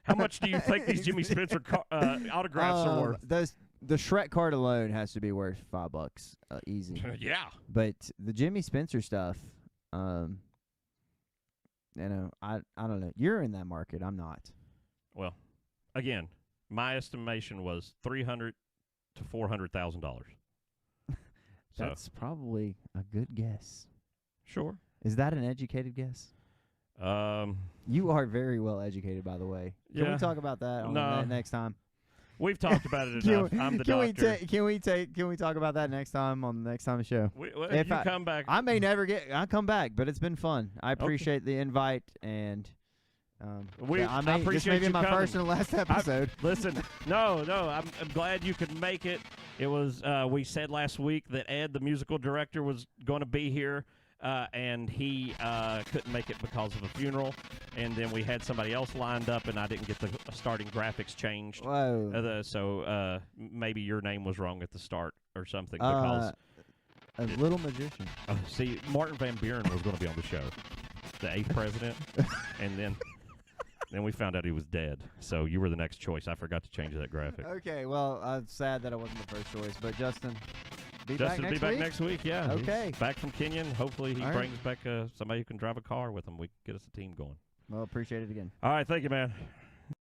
How much do you think these Jimmy Spencer autographs are worth? The Shrek card alone has to be worth $5, easy. Yeah. But the Jimmy Spencer stuff, I don't know. You're in that market. I'm not. Well, again, my estimation was $300,000 to $400,000. That's probably a good guess. Sure. Is that an educated guess? You are very well educated, by the way. Can we talk about that on next time? We've talked about it enough. I'm the doctor. Can we talk about that next time on the next time show? If you come back. I may never I'll come back, but it's been fun. I appreciate the invite, and I appreciate this may be my coming. first and last episode. Listen, no, I'm glad you could make it. It was we said last week that Ed, the musical director, was going to be here. And he couldn't make it because of a funeral, and then we had somebody else lined up, and I didn't get the starting graphics changed. Whoa! So maybe your name was wrong at the start or something. Because a little magician. See, Martin Van Buren was going to be on the show, the 8th president, and then we found out he was dead. So you were the next choice. I forgot to change that graphic. Okay, well, I'm sad that I wasn't the first choice, but Justin. Justin will be back next week, yeah. Okay. He's back from Kenyon. Hopefully he All right. brings back somebody who can drive a car with him. We can get us a team going. Well, appreciate it again. All right, thank you, man.